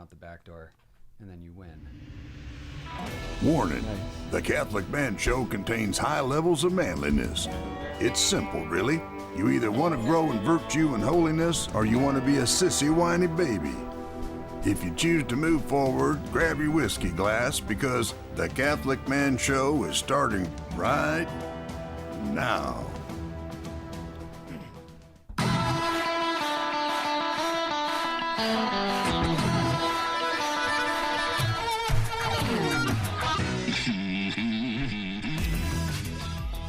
out the back door, and then you win. Warning, the Catholic Man Show contains high levels of manliness. It's simple, really. You either want to grow in virtue and holiness, or you want to be a sissy, whiny baby. If you choose to move forward, grab your whiskey glass, because the Catholic Man Show is starting right now.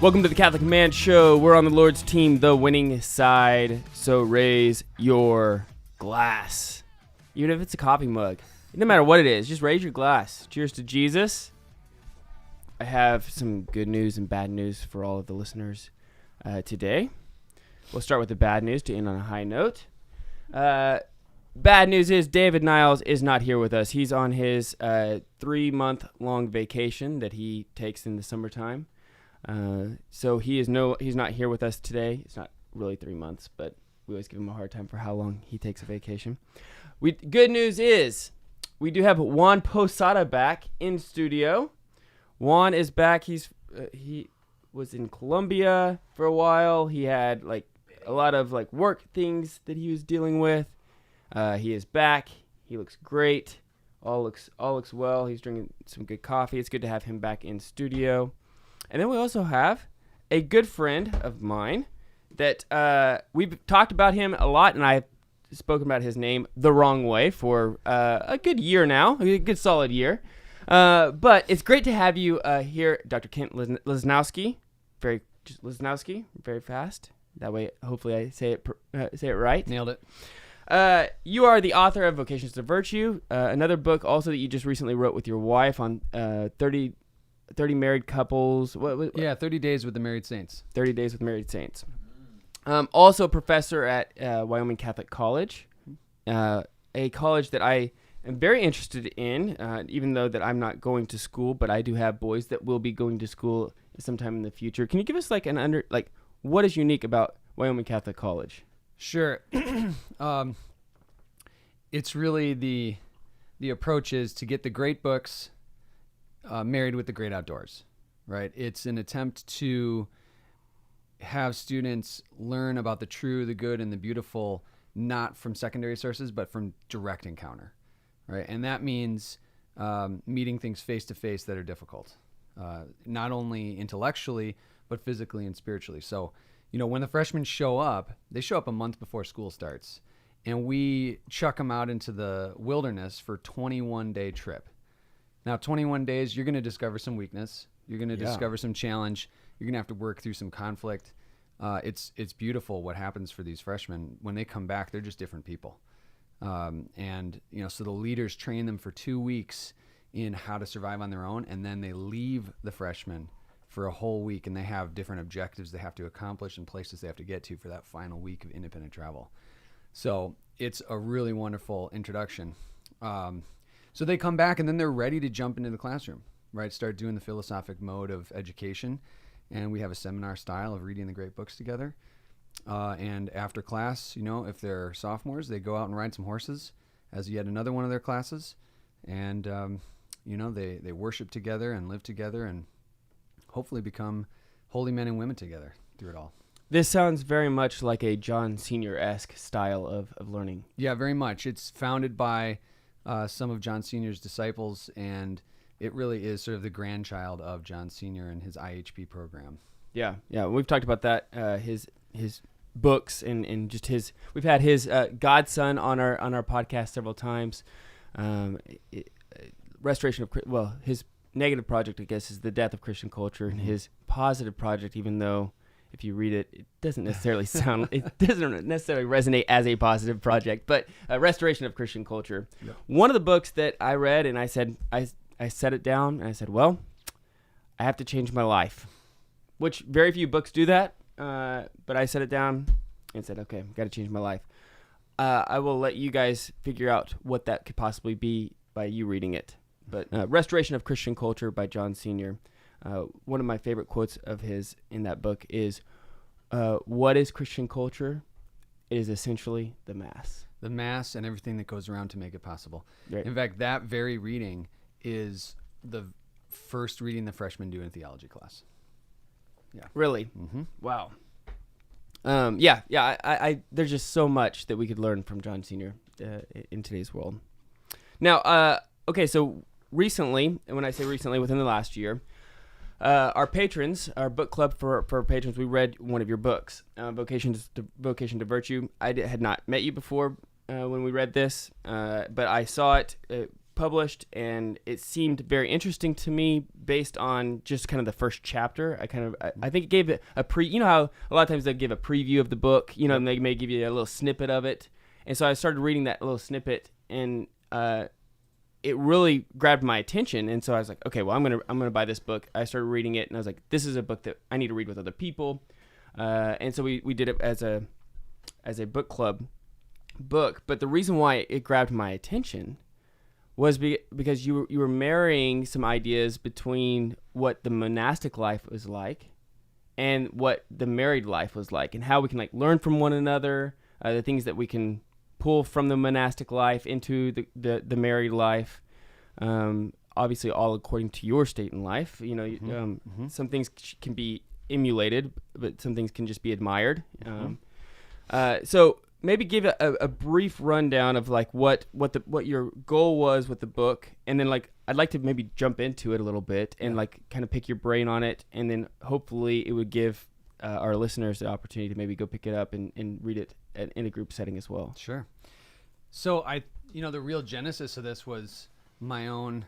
Welcome to the Catholic Man Show. We're on the Lord's team, the winning side. So raise your glass. Even if it's a coffee mug. No matter what it is, just raise your glass. Cheers to Jesus. I have some good news and bad news for all of the listeners today. We'll start with the bad news to end on a high note. Bad news is David Niles is not here with us. He's on his 3-month-long vacation that he takes in the summertime. So he's not here with us today. It's not really 3 months, but we always give him a hard time for how long he takes a vacation. Good news is we do have Juan Posada back in studio. Juan is back. He was in Colombia for a while. He had a lot of work things that he was dealing with. He is back. He looks great. All looks well. He's drinking some good coffee. It's good to have him back in studio. And then we also have a good friend of mine that we've talked about him a lot, and I've spoken about his name the wrong way for a good year now, a good solid year. But it's great to have you here, Dr. Kent Lasnoski. Lasnoski, very fast. That way, hopefully I say it right. Nailed it. You are the author of Vocations to Virtue, another book also that you just recently wrote with your wife on 30 married couples. 30 Days with the Married Saints. 30 Days with Married Saints. Also a professor at Wyoming Catholic College, a college that I am very interested in, even though that I'm not going to school, but I do have boys that will be going to school sometime in the future. Can you give us what is unique about Wyoming Catholic College? Sure. It's really the approach is to get the great books married with the great outdoors, right? It's an attempt to have students learn about the true, the good, and the beautiful, not from secondary sources, but from direct encounter, right? And that means meeting things face to face that are difficult, not only intellectually, but physically and spiritually. So, when the freshmen show up, they show up a month before school starts, and we chuck them out into the wilderness for a 21-day trip. Now, 21 days, you're going to discover some weakness. You're going to discover some challenge. You're going to have to work through some conflict. It's beautiful what happens for these freshmen. When they come back, they're just different people. So the leaders train them for 2 weeks in how to survive on their own, and then they leave the freshmen for a whole week, and they have different objectives they have to accomplish and places they have to get to for that final week of independent travel. So it's a really wonderful introduction. So they come back, and then they're ready to jump into the classroom, right? Start doing the philosophic mode of education. And we have a seminar style of reading the great books together. And after class, if they're sophomores, they go out and ride some horses as yet another one of their classes. And, they worship together and live together and hopefully become holy men and women together through it all. This sounds very much like a John Senior-esque style of learning. Yeah, very much. It's founded by some of John Senior's disciples, and it really is sort of the grandchild of John Senior and his IHP program. Yeah. We've talked about that, his books and just we've had his godson on our podcast several times. His negative project, I guess, is The Death of Christian Culture, and his positive project, even though if you read it, it doesn't necessarily resonate as a positive project, but Restoration of Christian Culture. Yeah. One of the books that I read, and I set it down, and I said, well, I have to change my life, which very few books do that, but I set it down and said, okay, I've got to change my life. I will let you guys figure out what that could possibly be by you reading it. But Restoration of Christian Culture by John Senior. One of my favorite quotes of his in that book is, what is Christian culture? It is essentially the Mass. the Mass and everything that goes around to make it possible. Right. In fact, that very reading is the first reading the freshmen do in theology class. Yeah. Really? Mm-hmm. Wow. I there's just so much that we could learn from John Sr. In today's world. Now, okay, so recently, and when I say recently, within the last year, our patrons, our book club for patrons, we read one of your books, Vocation to Virtue. I had not met you before when we read this, but I saw it published, and it seemed very interesting to me based on just kind of the first chapter. I think it gave it you know how a lot of times they give a preview of the book, you know, and they may give you a little snippet of it. And so I started reading that little snippet, and it really grabbed my attention. And so I was like, okay, well, I'm gonna buy this book. I started reading it, and I was like, this is a book that I need to read with other people. And so we did it as a book club book. But the reason why it grabbed my attention was because you were marrying some ideas between what the monastic life was like and what the married life was like, and how we can like learn from one another, the things that we can pull from the monastic life into the married life. Obviously, all according to your state in life. You know, some things can be emulated, but some things can just be admired. So maybe give a brief rundown of like what your goal was with the book, and then like I'd like to maybe jump into it a little bit and like kind of pick your brain on it, and then hopefully it would give our listeners the opportunity to maybe go pick it up and read it in a group setting as well. Sure. So the real genesis of this was my own,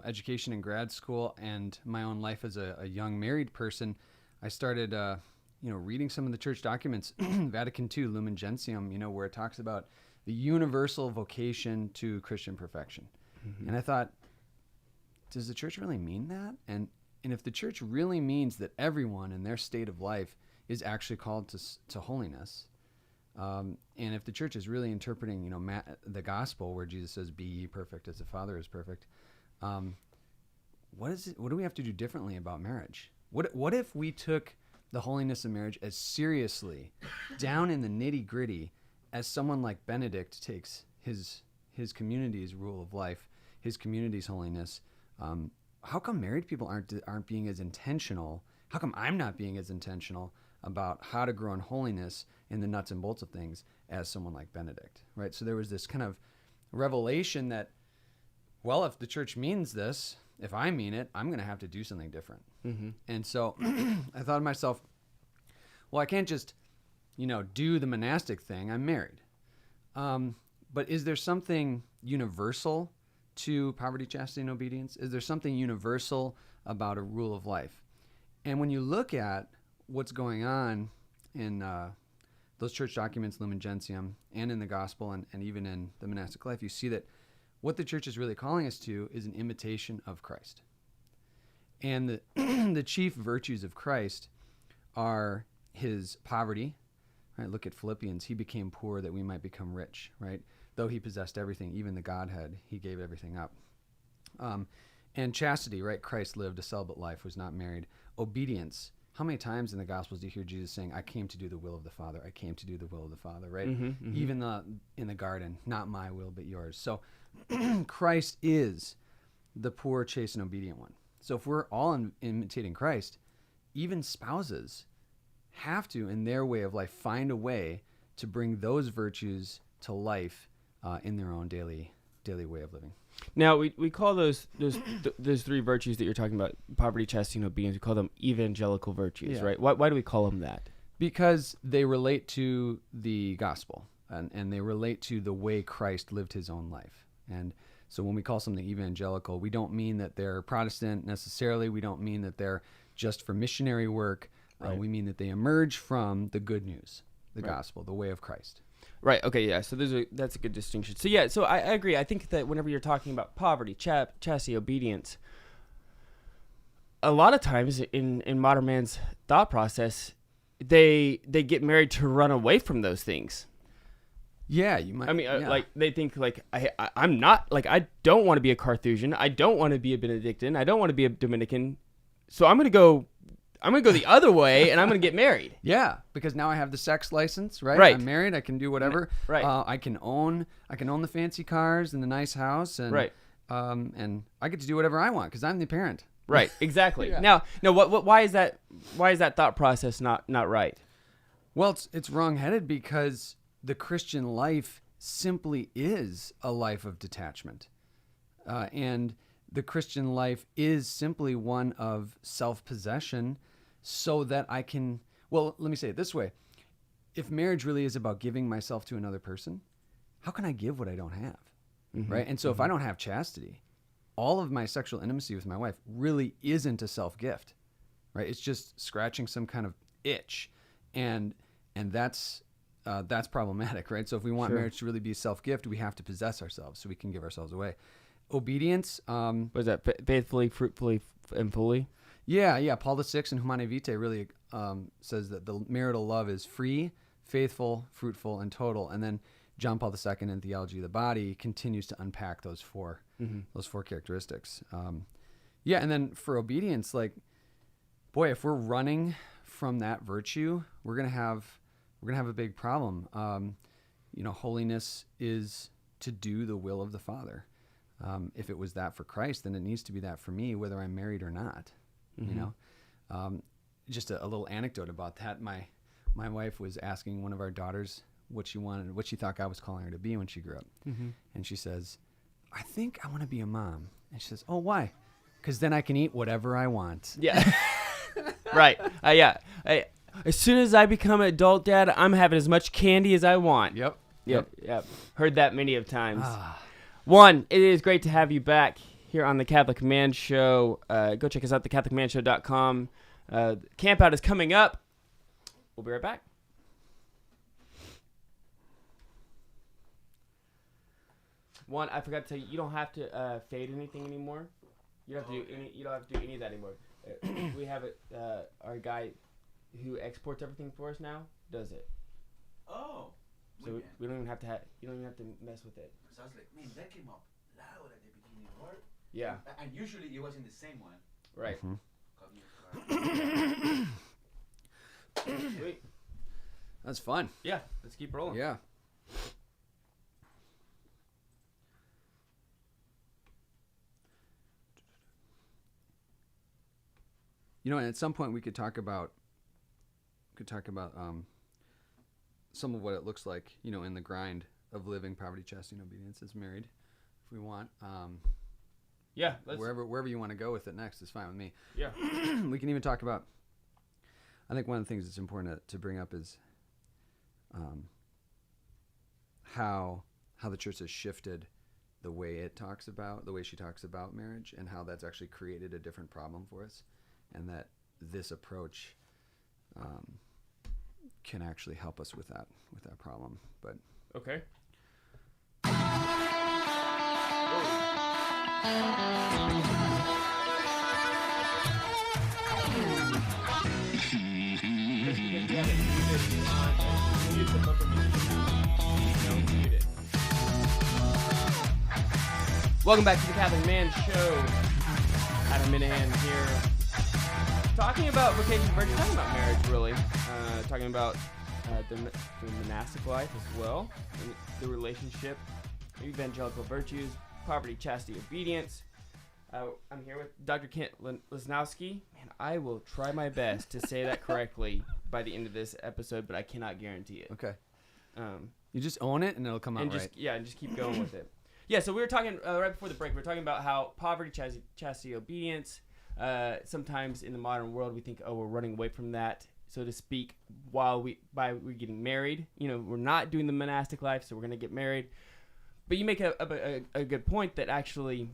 education in grad school and my own life as a young married person. I started, reading some of the church documents, Vatican II, Lumen Gentium, where it talks about the universal vocation to Christian perfection. And I thought, does the church really mean that? And if the church really means that everyone in their state of life is actually called to holiness, and if the church is really interpreting, the gospel where Jesus says, "Be ye perfect as the Father is perfect," what do we have to do differently about marriage? What if we took the holiness of marriage as seriously, down in the nitty gritty, as someone like Benedict takes his community's rule of life, his community's holiness? How come married people aren't being as intentional? How come I'm not being as intentional about how to grow in holiness in the nuts and bolts of things as someone like Benedict, right? So there was this kind of revelation that, well, if the church means this, if I mean it, I'm going to have to do something different. And so I thought to myself, well, I can't just, do the monastic thing. I'm married. But is there something universal to poverty, chastity, and obedience? Is there something universal about a rule of life? And when you look at what's going on in those church documents, Lumen Gentium, and in the gospel, and even in the monastic life, you see that what the church is really calling us to is an imitation of Christ. And the chief virtues of Christ are his poverty, right? Look at Philippians. He became poor that we might become rich, right? Though he possessed everything, even the Godhead, he gave everything up. And chastity, right? Christ lived a celibate life, was not married. Obedience. How many times in the Gospels do you hear Jesus saying, "I came to do the will of the Father. I came to do the will of the Father," right? Even in the garden, not my will, but yours. So Christ is the poor, chaste, and obedient one. So if we're all imitating Christ, even spouses have to, in their way of life, find a way to bring those virtues to life in their own daily way of living. Now we call those three virtues that you're talking about, poverty, chastity, and obedience, we call them evangelical virtues, right? Why do we call them that? Because they relate to the gospel, and they relate to the way Christ lived his own life. And so when we call something evangelical, we don't mean that they're Protestant necessarily. We don't mean that they're just for missionary work. Right. We mean that they emerge from the good news, the gospel, the way of Christ. Right. Okay. Yeah. So that's a good distinction. So yeah. So I agree. I think that whenever you're talking about poverty, chastity, obedience, a lot of times in modern man's thought process, they get married to run away from those things. Yeah, you might. I mean, like they think like I'm not like I don't want to be a Carthusian. I don't want to be a Benedictine. I don't want to be a Dominican. So I'm gonna go I'm gonna go the other way, and I'm gonna get married. Yeah, because now I have the sex license, right? Right. I'm married. I can do whatever. Right. I can own the fancy cars and the nice house, and Right. And I get to do whatever I want because I'm the parent. Right. Exactly. Yeah. Now, why is that? Why is that thought process not right? Well, it's wrongheaded because the Christian life simply is a life of detachment, and the Christian life is simply one of self-possession, so that I can. Well, let me say it this way: if marriage really is about giving myself to another person, how can I give what I don't have? Right? And so if I don't have chastity, all of my sexual intimacy with my wife really isn't a self-gift, right? It's just scratching some kind of itch, and that's problematic, right? So if we want marriage to really be a self-gift, we have to possess ourselves so we can give ourselves away. Obedience. What is that? Faithfully, fruitfully, and fully. Yeah. Paul VI in Humanae Vitae really says that the marital love is free, faithful, fruitful, and total. And then John Paul II in Theology of the Body continues to unpack those four characteristics. And then for obedience, like, boy, if we're running from that virtue, we're gonna have a big problem. Holiness is to do the will of the Father. If it was that for Christ, then it needs to be that for me, whether I'm married or not. Just a little anecdote about that. My wife was asking one of our daughters what she thought God was calling her to be when she grew up. And she says, I think I want to be a mom. And she says, oh, why? Because then I can eat whatever I want. Yeah. Right. Yeah. As soon as I become an adult, Dad, I'm having as much candy as I want. Yep. Heard that many of times. One, it is great to have you back here on the Catholic Man Show. Go check us out, thecatholicmanshow.com. Camp out is coming up. We'll be right back. One, I forgot to tell you, you don't have to fade anything anymore. You don't have to do any. You don't have to do any of that anymore. We have it. Our guy who exports everything for us now does it. Oh. So we don't even have to you don't even have to mess with it. So I was like, man, that came up loud at the beginning. What? Yeah. And usually it was in the same one. Right. Sweet. That's fun. Yeah. Let's keep rolling. Yeah. And at some point we could talk about some of what it looks like, in the grind of living poverty, chastity, and obedience as married, if we want. Yeah. Wherever you want to go with it next is fine with me. Yeah. We can even talk about. I think one of the things that's important to bring up is how the church has shifted the way she talks about marriage, and how that's actually created a different problem for us. And that this approach can actually help us with that problem. But Okay. Welcome back to the Catholic Man Show. Adam Minahan here. Talking about vocation and virtue, talking about marriage, really. Talking about the monastic life as well, and the relationship, evangelical virtues, poverty, chastity, obedience. I'm here with Dr. Kent Lasnoski. Man, I will try my best to say that correctly by the end of this episode, but I cannot guarantee it. okay, you just own it and it'll come out and right. And just keep going with it. Yeah, so we were talking right before the break. We were talking about how poverty, chastity, obedience. Sometimes in the modern world, we think, we're running away from that, so to speak, we're getting married. We're not doing the monastic life, so we're going to get married. But you make a good point that actually,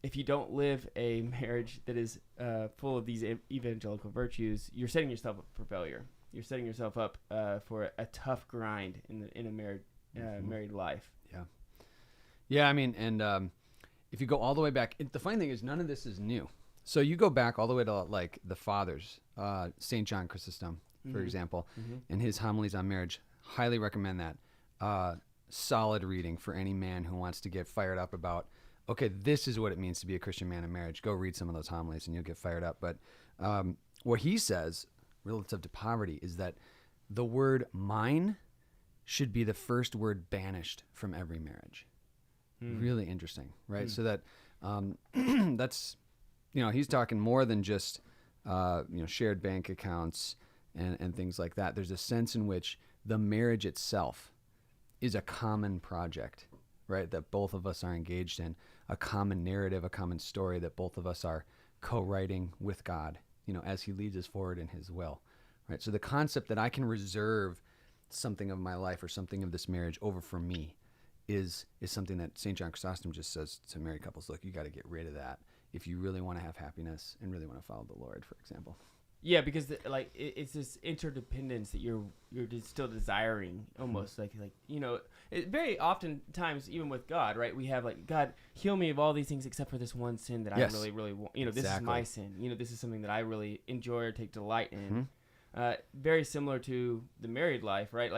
if you don't live a marriage that is full of these evangelical virtues, you're setting yourself up for failure. You're setting yourself up for a tough grind in a married life. Yeah, I mean, and if you go all the way back, the funny thing is none of this is new. So you go back all the way to like the fathers, St. John Chrysostom, for example, and his homilies on marriage. Highly recommend that. Solid reading for any man who wants to get fired up about, okay, this is what it means to be a Christian man in marriage. Go read some of those homilies and you'll get fired up. But what he says relative to poverty is that the word mine should be the first word banished from every marriage. Really interesting, right? So that that's, he's talking more than just, shared bank accounts and things like that. There's a sense in which the marriage itself is a common project, right? That both of us are engaged in, a common narrative, a common story that both of us are co-writing with God, as he leads us forward in his will, right? So the concept that I can reserve something of my life or something of this marriage over for me is something that St. John Chrysostom just says to married couples, look, you got to get rid of that if you really want to have happiness and really want to follow the Lord, for example. Yeah, because it's this interdependence that you're still desiring, almost very often times, even with God, right? We have God, heal me of all these things except for this one sin that Yes. I really, really want. This is Exactly. my sin. This is something that I really enjoy or take delight in. Very similar to the married life, right?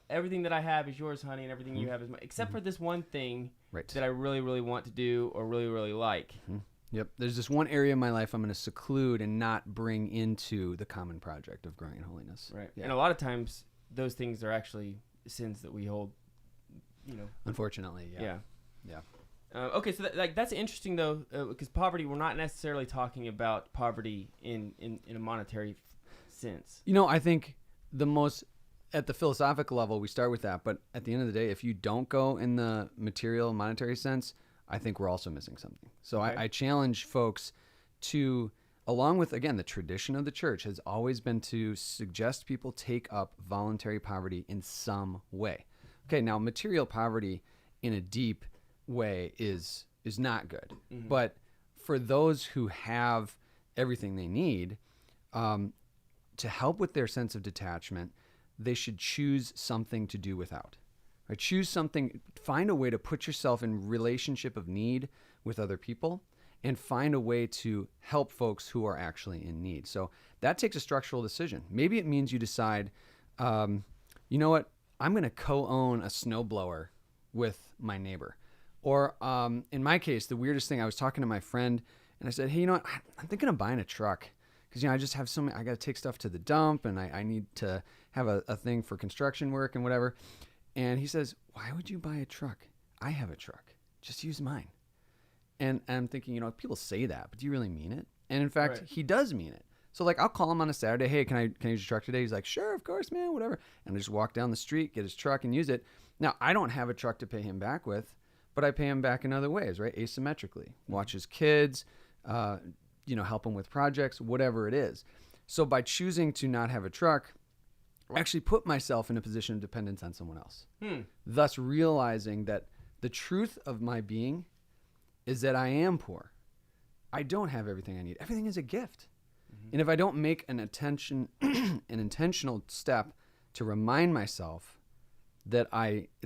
Everything that I have is yours, honey, and everything you have is mine, except for this one thing Right. that I really, really want to do or really, really like. Yep. There's this one area in my life I'm going to seclude and not bring into the common project of growing in holiness. Right. Yeah. And a lot of times those things are actually sins that we hold, Unfortunately, yeah. Yeah. Okay, so that's interesting though, because poverty, we're not necessarily talking about poverty in a monetary sense. I think at the philosophical level, we start with that, but at the end of the day, if you don't go in the material, monetary sense, I think we're also missing something. So Okay. I challenge folks to, along with, again, the tradition of the church has always been to suggest people take up voluntary poverty in some way. Okay, now material poverty in a deep way is not good. Mm-hmm. But for those who have everything they need, to help with their sense of detachment, they should choose something to do without. Right? Choose something, find a way to put yourself in relationship of need with other people and find a way to help folks who are actually in need. So that takes a structural decision. Maybe it means you decide, you know what, I'm going to co-own a snowblower with my neighbor. Or in my case, the weirdest thing, I was talking to my friend and I said, hey, I'm thinking of buying a truck. Because, I just have I got to take stuff to the dump and I need to have a thing for construction work and whatever. And he says, why would you buy a truck? I have a truck. Just use mine. And I'm thinking, people say that, but do you really mean it? And in fact, Right. he does mean it. So I'll call him on a Saturday. Hey, can I use your truck today? He's like, sure, of course, man, whatever. And I just walk down the street, get his truck and use it. Now, I don't have a truck to pay him back with, but I pay him back in other ways, right? Asymmetrically. Watch his kids, help him with projects, whatever it is. So by choosing to not have a truck, I actually put myself in a position of dependence on someone else. Thus realizing that the truth of my being is that I am poor. I don't have everything I need. Everything is a gift. And if I don't make an intentional step to remind myself that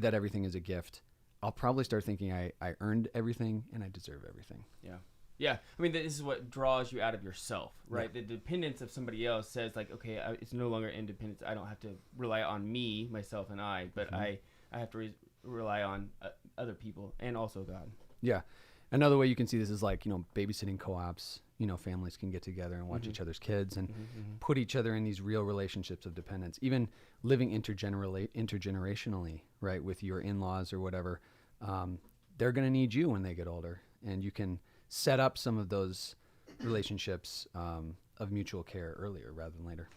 everything is a gift, I'll probably start thinking I earned everything and I deserve everything. Yeah. Yeah. I mean, this is what draws you out of yourself, right? Yeah. The dependence of somebody else says okay, it's no longer independence. I don't have to rely on me, myself, and I, but I have to rely on other people and also God. Yeah. Another way you can see this is babysitting co-ops. Families can get together and watch each other's kids and put each other in these real relationships of dependence. Even living intergenerationally, right, with your in-laws or whatever, they're going to need you when they get older. And you can set up some of those relationships of mutual care earlier rather than later.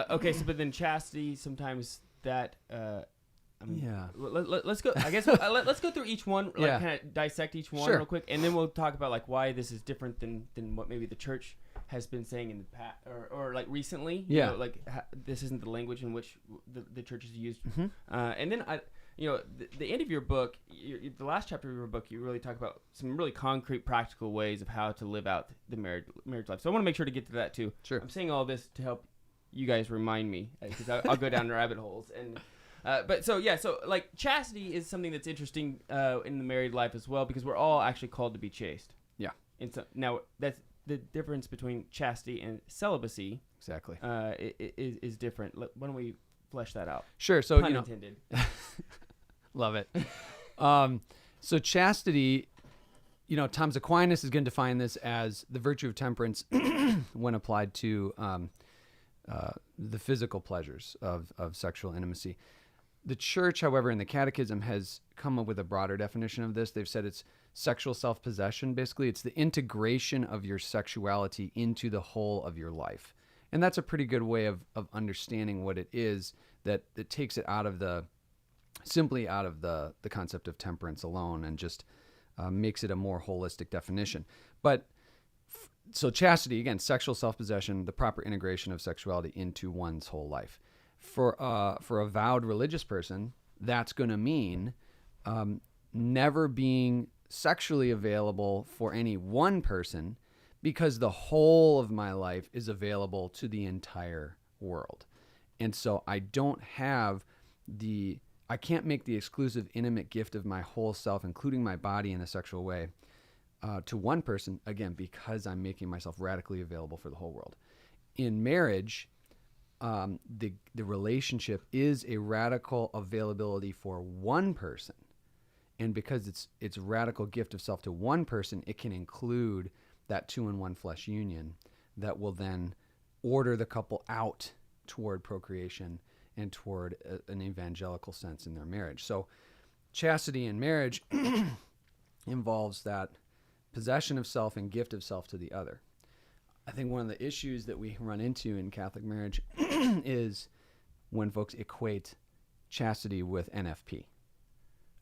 Okay, so but then chastity, sometimes that... yeah. Let's go. I guess let's go through each one, Yeah. kind of dissect each one Sure. real quick, and then we'll talk about why this is different than what maybe the church has been saying in the past or recently. Yeah. This isn't the language in which the church has used. And then the end of your book, the last chapter of your book, you really talk about some really concrete, practical ways of how to live out the marriage life. So I want to make sure to get to that too. Sure. I'm saying all this to help you guys remind me because I'll go down rabbit holes and. So chastity is something that's interesting in the married life as well because we're all actually called to be chaste. Yeah. And so now that's the difference between chastity and celibacy. Exactly. Is different. Why don't we flesh that out? Sure. So Pun intended. love it. So chastity Thomas Aquinas is going to define this as the virtue of temperance when applied to the physical pleasures of sexual intimacy. The church, however, in the Catechism has come up with a broader definition of this. They've said it's sexual self-possession. Basically, it's the integration of your sexuality into the whole of your life. And that's a pretty good way of understanding what it is, that it takes it simply out of the concept of temperance alone and just makes it a more holistic definition. But so chastity, again, sexual self-possession, the proper integration of sexuality into one's whole life. For a vowed religious person, that's going to mean never being sexually available for any one person, because the whole of my life is available to the entire world. And so I can't make the exclusive intimate gift of my whole self, including my body in a sexual way, to one person, again, because I'm making myself radically available for the whole world. In marriage, the relationship is a radical availability for one person. And because it's radical gift of self to one person, it can include that 2-in-1 flesh union that will then order the couple out toward procreation and toward an evangelical sense in their marriage. So chastity in marriage involves that possession of self and gift of self to the other. I think one of the issues that we run into in Catholic marriage is when folks equate chastity with NFP.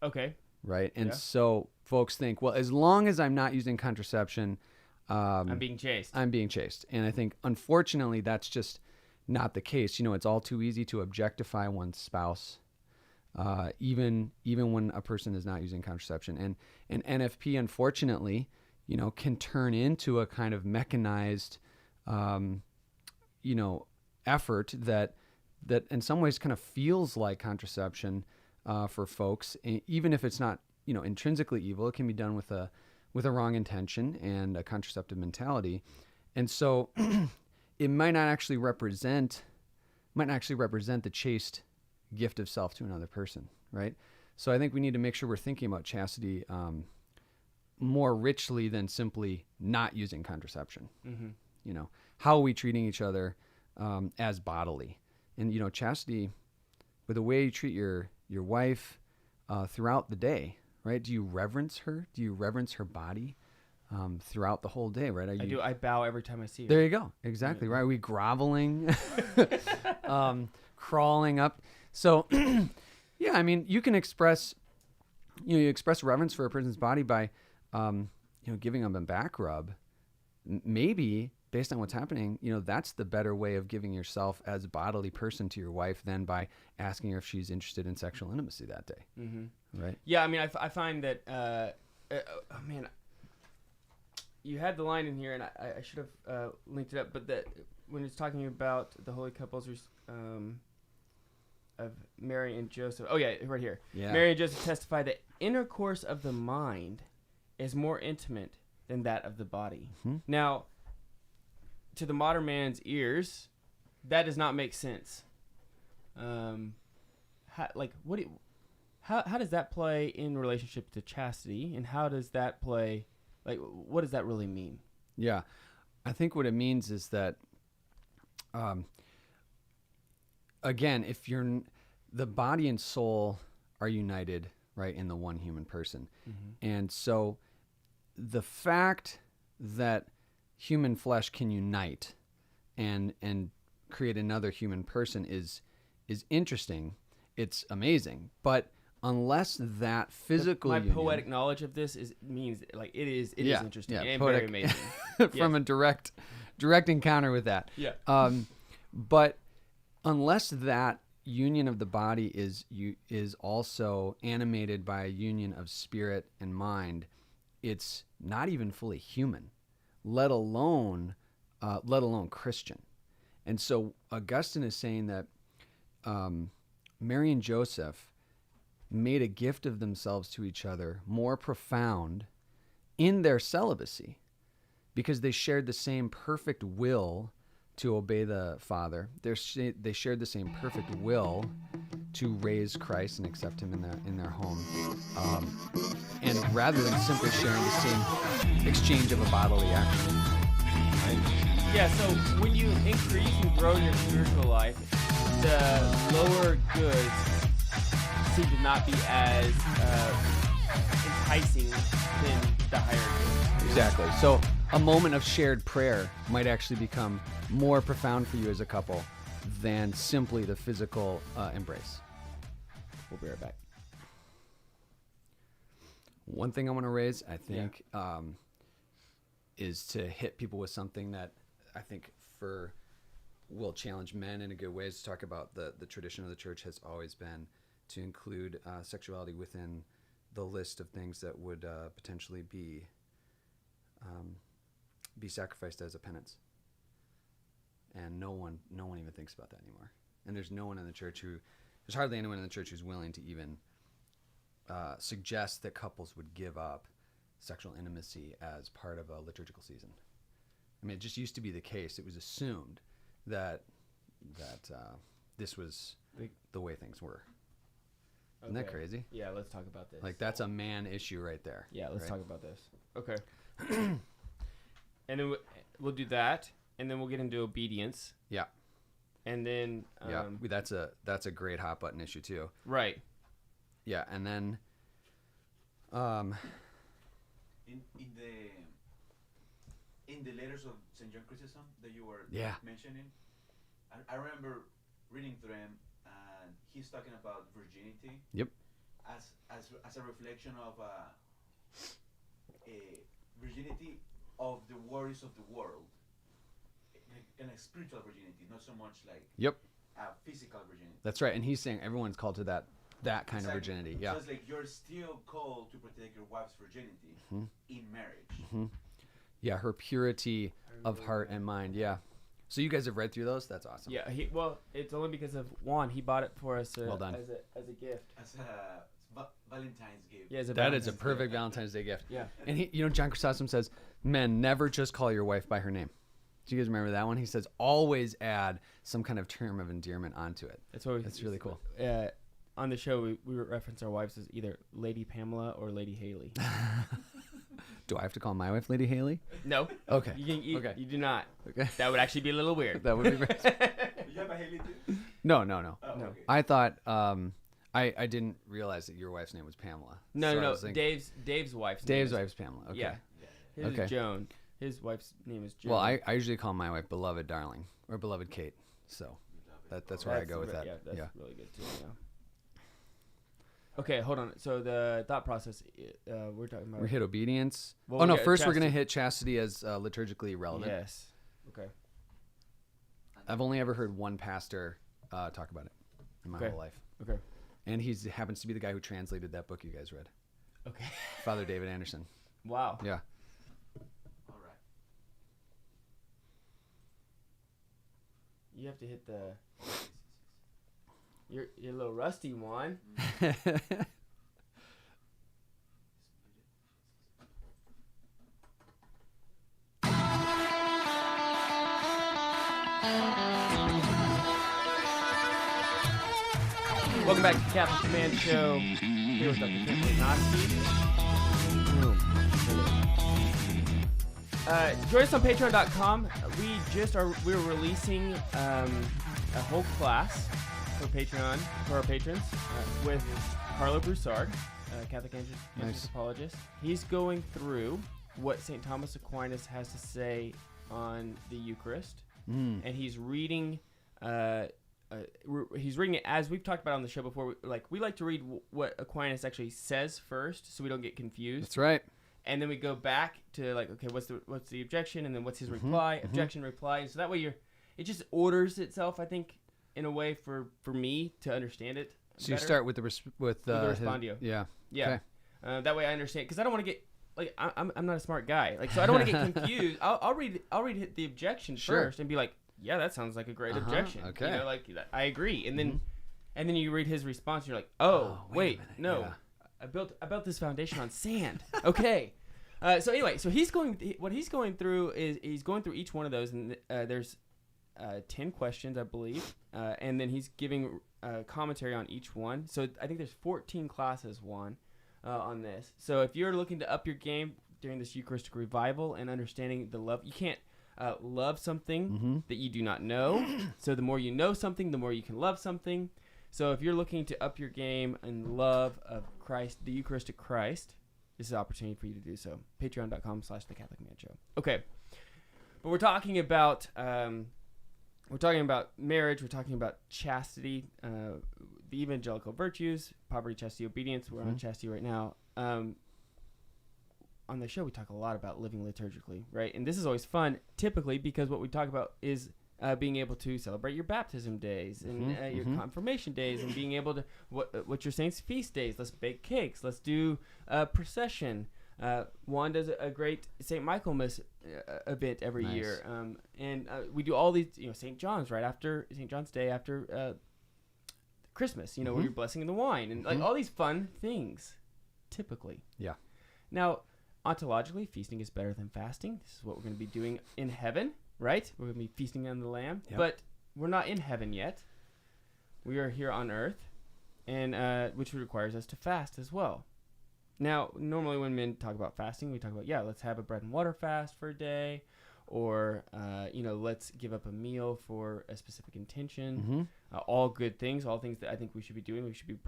Okay. Right? And Yeah. so folks think, well, as long as I'm not using contraception, I'm being chaste. I'm being chaste. And I think, unfortunately, that's just not the case. It's all too easy to objectify one's spouse, even when a person is not using contraception. And NFP, unfortunately, can turn into a kind of mechanized, effort that in some ways kind of feels like contraception for folks, even if it's not, intrinsically evil. It can be done with a wrong intention and a contraceptive mentality. And so it might not actually represent the chaste gift of self to another person, right? So I think we need to make sure we're thinking about chastity more richly than simply not using contraception. Mm-hmm. How are we treating each other as bodily? And chastity, with the way you treat your wife throughout the day, right? Do you reverence her? Do you reverence her body throughout the whole day, right? I do. I bow every time I see her. There you go. Exactly, right? Are we groveling, crawling up? So, yeah, I mean, you can express, you express reverence for a person's body by, giving them a back rub. Maybe, based on what's happening, that's the better way of giving yourself as a bodily person to your wife than by asking her if she's interested in sexual intimacy that day. Mm-hmm. Right? Yeah, I mean, I find that, you had the line in here, and I should have linked it up, but that when it's talking about the holy couples of Mary and Joseph. Oh, yeah, right here. Yeah. Mary and Joseph testify that intercourse of the mind is more intimate than that of the body. Mm-hmm. Now, to the modern man's ears, that does not make sense. How does that play in relationship to chastity, and how does that play? Like, what does that really mean? Yeah, I think what it means is that, again, if the body and soul are united, right, in the one human person. Mm-hmm. And so the fact that human flesh can unite and create another human person is interesting. It's amazing. But unless that physical my union, poetic knowledge of this means like it is interesting and poetic, very amazing from a direct encounter with that. Yeah. But unless that union of the body is also animated by a union of spirit and mind, it's not even fully human, let alone Christian. And so Augustine is saying that Mary and Joseph made a gift of themselves to each other more profound in their celibacy because they shared the same perfect will to obey the Father. They shared the same perfect will to raise Christ and accept him in their home. And rather than simply sharing the same exchange of a bodily action. Yeah, so when you increase and grow your spiritual life, the lower goods seem to not be as enticing than the higher goods. Exactly. So a moment of shared prayer might actually become more profound for you as a couple than simply the physical embrace. We'll be right back. One thing I want to raise, I think, is to hit people with something that I think will challenge men in a good way. Is to talk about the tradition of the church has always been to include sexuality within the list of things that would potentially be sacrificed as a penance. And no one even thinks about that anymore. And there's hardly anyone in the church who's willing to even suggest that couples would give up sexual intimacy as part of a liturgical season. I mean, it just used to be the case. It was assumed that this was the way things were. Isn't that crazy? Yeah, let's talk about this. Like, that's a man issue right there. Yeah, let's right? talk about this. Okay. And then we'll do that, and then we'll get into obedience. Yeah. And then that's a great hot button issue too. Right. Yeah, and then in the letters of St. John Chrysostom that you were mentioning, I remember reading through them, and he's talking about virginity. Yep. As a reflection of a virginity of the worries of the world, and a spiritual virginity, not so much like physical virginity. That's right, and he's saying everyone's called to that kind of virginity. Yeah. So it's like you're still called to protect your wife's virginity in marriage. Mm-hmm. Yeah, her purity of heart and mind. Yeah. So you guys have read through those? That's awesome. Yeah. Well, it's only because of Juan. He bought it for us well done. as a gift. As a Valentine's gift. Yeah, that is a perfect Valentine's Day gift. Yeah. And John Chrysostom says, men, never just call your wife by her name. Do you guys remember that one? He says, always add some kind of term of endearment onto it. That's really cool. On the show, we reference our wives as either Lady Pamela or Lady Haley. Do I have to call my wife Lady Haley? No. Okay. You do not. Okay. That would actually be a little weird. That would be weird. You have a Haley too? No. Oh, No. okay. I thought I didn't realize that your wife's name was Pamela. No. Dave's wife's name wife's Pamela. Okay. Yeah. His is Joan. His wife's name is Joan. Well, I usually call my wife Beloved Darling or Beloved Kate. So that's where I go with that. Yeah, that's really good too. Yeah. Okay, hold on. So the thought process, we're talking about. We hit obedience. Well, first we're gonna hit chastity as liturgically relevant. Yes. Okay. I've only ever heard one pastor talk about it in my whole life. Okay. And he happens to be the guy who translated that book you guys read. Okay. Father David Anderson. Wow. Yeah. All right. You have to hit the. You're a little rusty, Juan. Welcome back to the Catholic Command Show. Here with Dr. Lasnoski. Join us on Patreon.com. We're releasing a whole class for Patreon for our patrons with Carlo Broussard, Catholic anthropologist. He's going through what St. Thomas Aquinas has to say on the Eucharist, and he's reading. He's reading it as we've talked about on the show before. We like to read what Aquinas actually says first, so we don't get confused. That's right. And then we go back to okay, what's the objection, and then what's his reply? Objection, reply. And so that way it just orders itself, I think, in a way for me to understand it. So better. You start with the respondio. Yeah. Yeah. Okay. That way I understand, because I don't want to get I'm not a smart guy, so I don't want to get confused. I'll read the objection first and be like, yeah, that sounds like a great objection. Okay. I agree, and then you read his response, and you're like, oh wait, no. Yeah. I built this foundation on sand. Okay. So anyway, what he's going through is he's going through each one of those, and there's 10 questions, I believe, and then he's giving commentary on each one. So I think there's 14 classes. on this. So if you're looking to up your game during this Eucharistic revival and understanding the love, you can't love something that you do not know. So the more you know something, the more you can love something. So if you're looking to up your game in love of Christ, the Eucharistic Christ, this is an opportunity for you to do so. Patreon.com/The Catholic Man Show. Okay, but we're talking about marriage. We're talking about chastity, the evangelical virtues, poverty, chastity, obedience. We're on chastity right now. On the show, we talk a lot about living liturgically, right? And this is always fun, typically, because what we talk about is being able to celebrate your baptism days and your confirmation days, and being able to what's your saints' feast days. Let's bake cakes. Let's do procession. Juan does a great St. Michaelmas event every year, and we do all these. St. John's right after St. John's Day after Christmas. Where you're blessing the wine and like all these fun things. Typically, yeah. Now, ontologically, feasting is better than fasting. This is what we're going to be doing in heaven. Right? We're going to be feasting on the Lamb. Yep. But we're not in heaven yet. We are here on earth, and which requires us to fast as well. Now, normally when men talk about fasting, we talk about, let's have a bread and water fast for a day, or, let's give up a meal for a specific intention. All good things, all things that I think we should be doing. We should be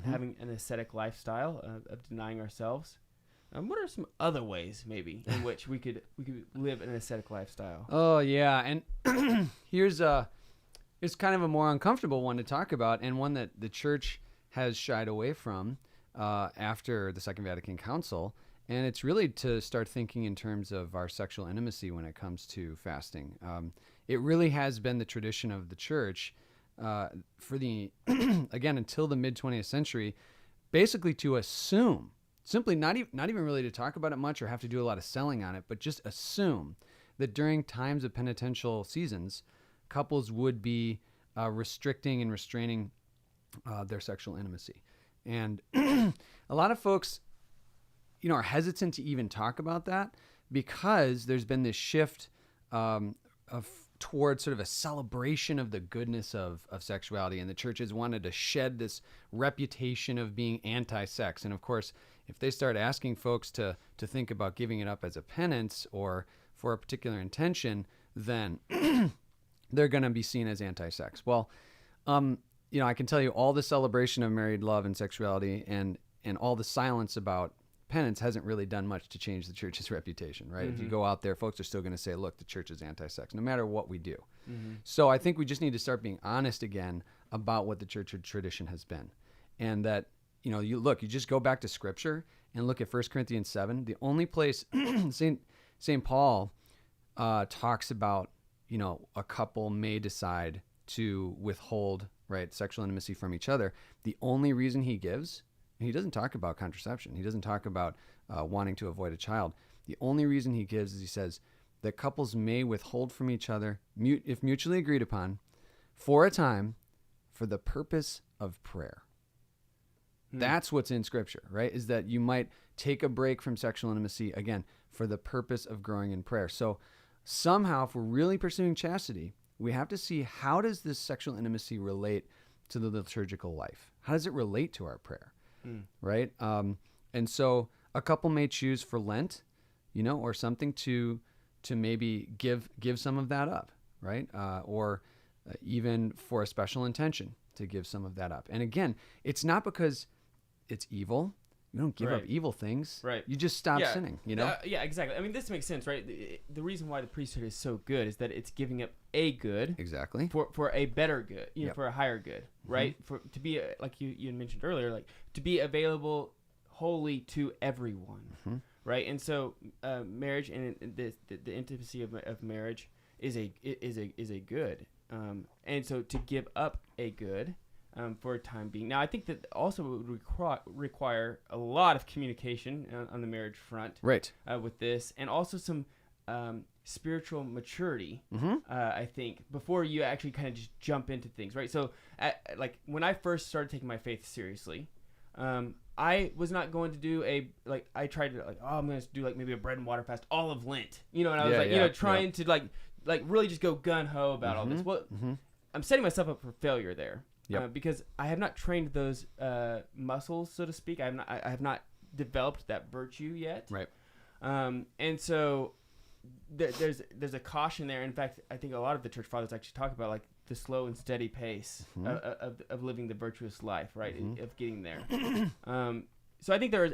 having an ascetic lifestyle of denying ourselves. What are some other ways, maybe, in which we could live an ascetic lifestyle? Oh yeah, and here's kind of a more uncomfortable one to talk about, and one that the Church has shied away from after the Second Vatican Council, and it's really to start thinking in terms of our sexual intimacy when it comes to fasting. It really has been the tradition of the Church for the again until the mid 20th century, basically to assume. Simply not even really to talk about it much or have to do a lot of selling on it, but just assume that during times of penitential seasons, couples would be restricting and restraining their sexual intimacy. And a lot of folks, are hesitant to even talk about that because there's been this shift towards sort of a celebration of the goodness of sexuality, and the Church has wanted to shed this reputation of being anti-sex. And of course, if they start asking folks to think about giving it up as a penance or for a particular intention, then they're going to be seen as anti-sex. Well, I can tell you all the celebration of married love and sexuality and all the silence about penance hasn't really done much to change the Church's reputation, right? If you go out there, folks are still going to say, look, the Church is anti-sex, no matter what we do. So I think we just need to start being honest again about what the Church tradition has been. And that, you just go back to Scripture and look at 1 Corinthians 7. The only place St. Paul talks about, a couple may decide to withhold, right, sexual intimacy from each other. The only reason he gives, and he doesn't talk about contraception. He doesn't talk about wanting to avoid a child. The only reason he gives is he says that couples may withhold from each other, if mutually agreed upon, for a time, for the purpose of prayer. That's what's in Scripture, right? Is that you might take a break from sexual intimacy, again, for the purpose of growing in prayer. So somehow, if we're really pursuing chastity, we have to see, how does this sexual intimacy relate to the liturgical life? How does it relate to our prayer, right? And so a couple may choose for Lent, or something to maybe give some of that up, right? Or even for a special intention to give some of that up. And again, it's not because it's evil. You don't give up evil things. Right. You just stop sinning, yeah, exactly. I mean, this makes sense, right? The reason why the priesthood is so good is that it's giving up a good. Exactly. For a better good, for a higher good, right? To be, like you mentioned earlier, like to be available wholly to everyone, right? And so marriage and the intimacy of marriage is a good. And so to give up a good for a time being. Now, I think that also would require a lot of communication on the marriage front, right? With this, and also some spiritual maturity. I think before you actually kind of just jump into things, right? So, like when I first started taking my faith seriously, I was not going to do I tried to I'm going to do maybe a bread and water fast all of Lent, and I was trying to like really just go gun ho about all this. Well, I'm setting myself up for failure there. Yep. Because I have not trained those muscles, so to speak. I have not developed that virtue yet. Right. And so there's a caution there. In fact, I think a lot of the church fathers actually talk about like the slow and steady pace of living the virtuous life, right? Of getting there. So I think there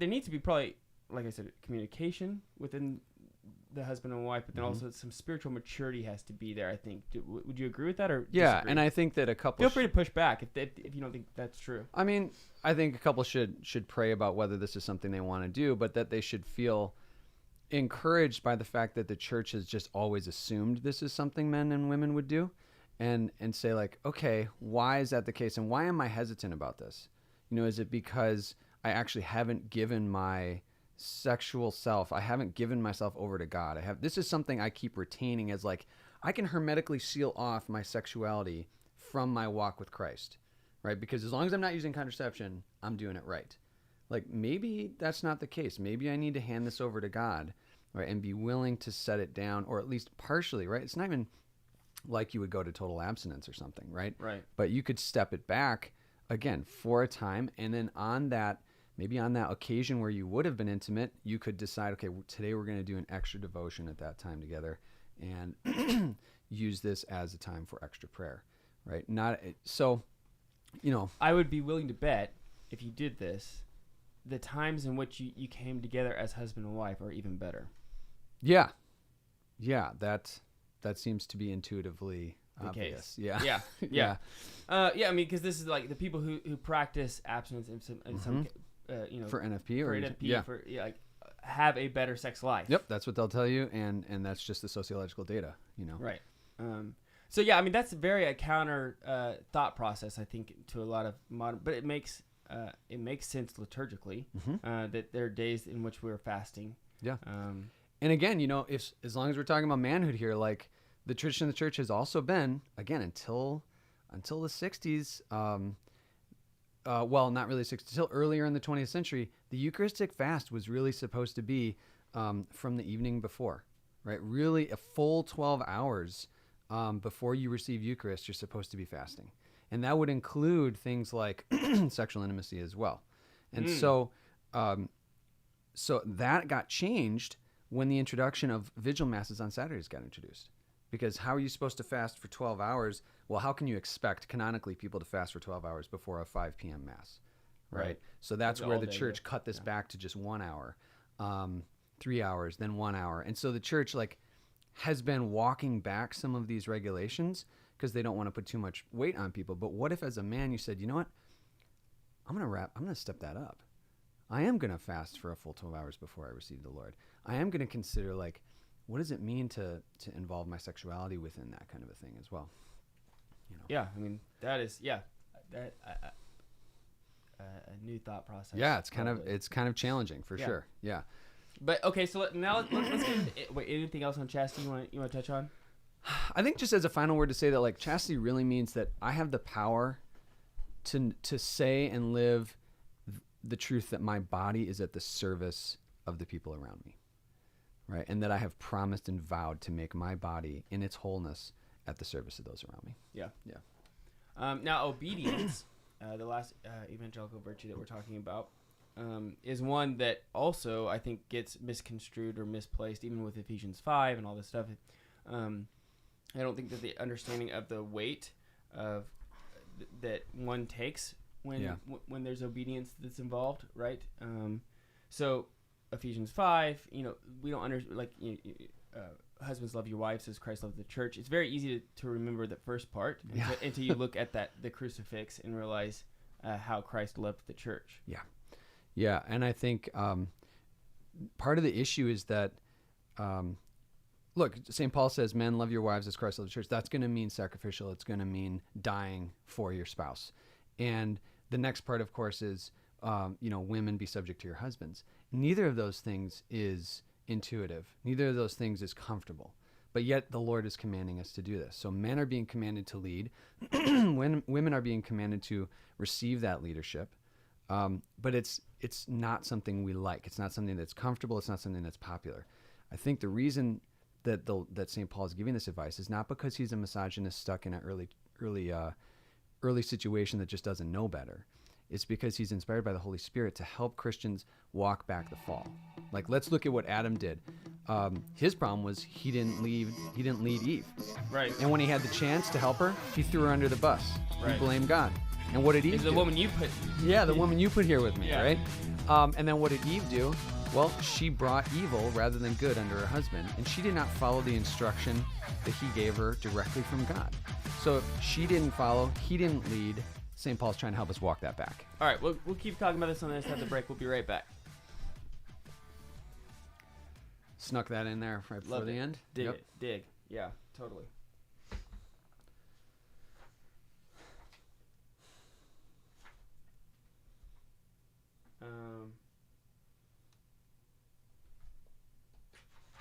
needs to be probably, like I said, communication within the husband and wife, but then also some spiritual maturity has to be there. I think. Would you agree with that, or yeah? disagree? And I think that a couple feel free to push back if you don't think that's true. I mean, I think a couple should pray about whether this is something they want to do, but that they should feel encouraged by the fact that the church has just always assumed this is something men and women would do, and say like, okay, why is that the case, and why am I hesitant about this? Is it because I actually haven't given my sexual self, I haven't given myself over to God? This is something I keep retaining as like, I can hermetically seal off my sexuality from my walk with Christ, right? Because as long as I'm not using contraception, I'm doing it right. Like, maybe that's not the case. Maybe I need to hand this over to God, right? And be willing to set it down, or at least partially, right? It's not even like you would go to total abstinence or something, right? Right. But you could step it back again for a time, and then maybe on that occasion where you would have been intimate, you could decide, okay, today we're going to do an extra devotion at that time together, and use this as a time for extra prayer, right? I would be willing to bet if you did this, the times in which you came together as husband and wife are even better. Yeah, that seems to be intuitively the obvious. case. Yeah. Yeah. I mean, because this is like the people who practice abstinence in some for NFP like have a better sex life. Yep, that's what they'll tell you, and that's just the sociological data, Right. So yeah, I mean that's very a counter thought process, I think, to a lot of modern, but it makes sense liturgically that there are days in which we're fasting. Yeah. And again, if as long as we're talking about manhood here, like the tradition of the church has also been, again, until the 60s, well, not really 60s, until earlier in the 20th century, the Eucharistic fast was really supposed to be from the evening before, right? Really a full 12 hours before you receive Eucharist, you're supposed to be fasting. And that would include things like sexual intimacy as well. And so that got changed when the introduction of vigil masses on Saturdays got introduced. Because how are you supposed to fast for 12 hours? Well, how can you expect canonically people to fast for 12 hours before a 5 p.m. mass, right? So that's where the church cut this back to just 1 hour, 3 hours, then 1 hour. And so the church has been walking back some of these regulations because they don't want to put too much weight on people. But what if as a man you said, you know what, I'm going to step that up. I am going to fast for a full 12 hours before I receive the Lord. I am going to consider what does it mean to involve my sexuality within that kind of a thing as well? Yeah, I mean that is a new thought process. Yeah, it's kind of challenging for sure. Yeah. But okay, so let's get into, wait, anything else on chastity you want to touch on? I think just as a final word to say that chastity really means that I have the power to say and live the truth that my body is at the service of the people around me, right? And that I have promised and vowed to make my body in its wholeness at the service of those around me. Yeah. Now, obedience, the last evangelical virtue that we're talking about, is one that also I think gets misconstrued or misplaced, even with Ephesians 5 and all this stuff. I don't think that the understanding of the weight of that one takes when there's obedience that's involved, right? So Ephesians 5, we don't understand, husbands love your wives as Christ loved the church. It's very easy to remember the first part until you look at the crucifix and realize how Christ loved the church. Yeah, and I think part of the issue is that, look, St. Paul says, men, love your wives as Christ loved the church. That's going to mean sacrificial. It's going to mean dying for your spouse. And the next part, of course, is, women be subject to your husbands. Neither of those things is intuitive. Neither of those things is comfortable. But yet the Lord is commanding us to do this. So men are being commanded to lead. Women are being commanded to receive that leadership. But it's not something we like. It's not something that's comfortable. It's not something that's popular. I think the reason that St. Paul is giving this advice is not because he's a misogynist stuck in an early early situation that just doesn't know better. It's because he's inspired by the Holy Spirit to help Christians walk back the fall. Like, let's look at what Adam did. His problem was he didn't lead Eve. Right. And when he had the chance to help her, he threw her under the bus. Right. He blamed God. And what did Eve Is do? the woman you put? Yeah, the woman you put here with me, Yeah. right? And then what did Eve do? Well, she brought evil rather than good under her husband, and she did not follow the instruction that he gave her directly from God. So if she didn't follow, he didn't lead. St. Paul's trying to help us walk that back. All right, we'll keep talking about this on the other side of the break. We'll be right back. Snuck that in there right before Love the it. end. Dig Yep. it. Dig. Yeah, totally.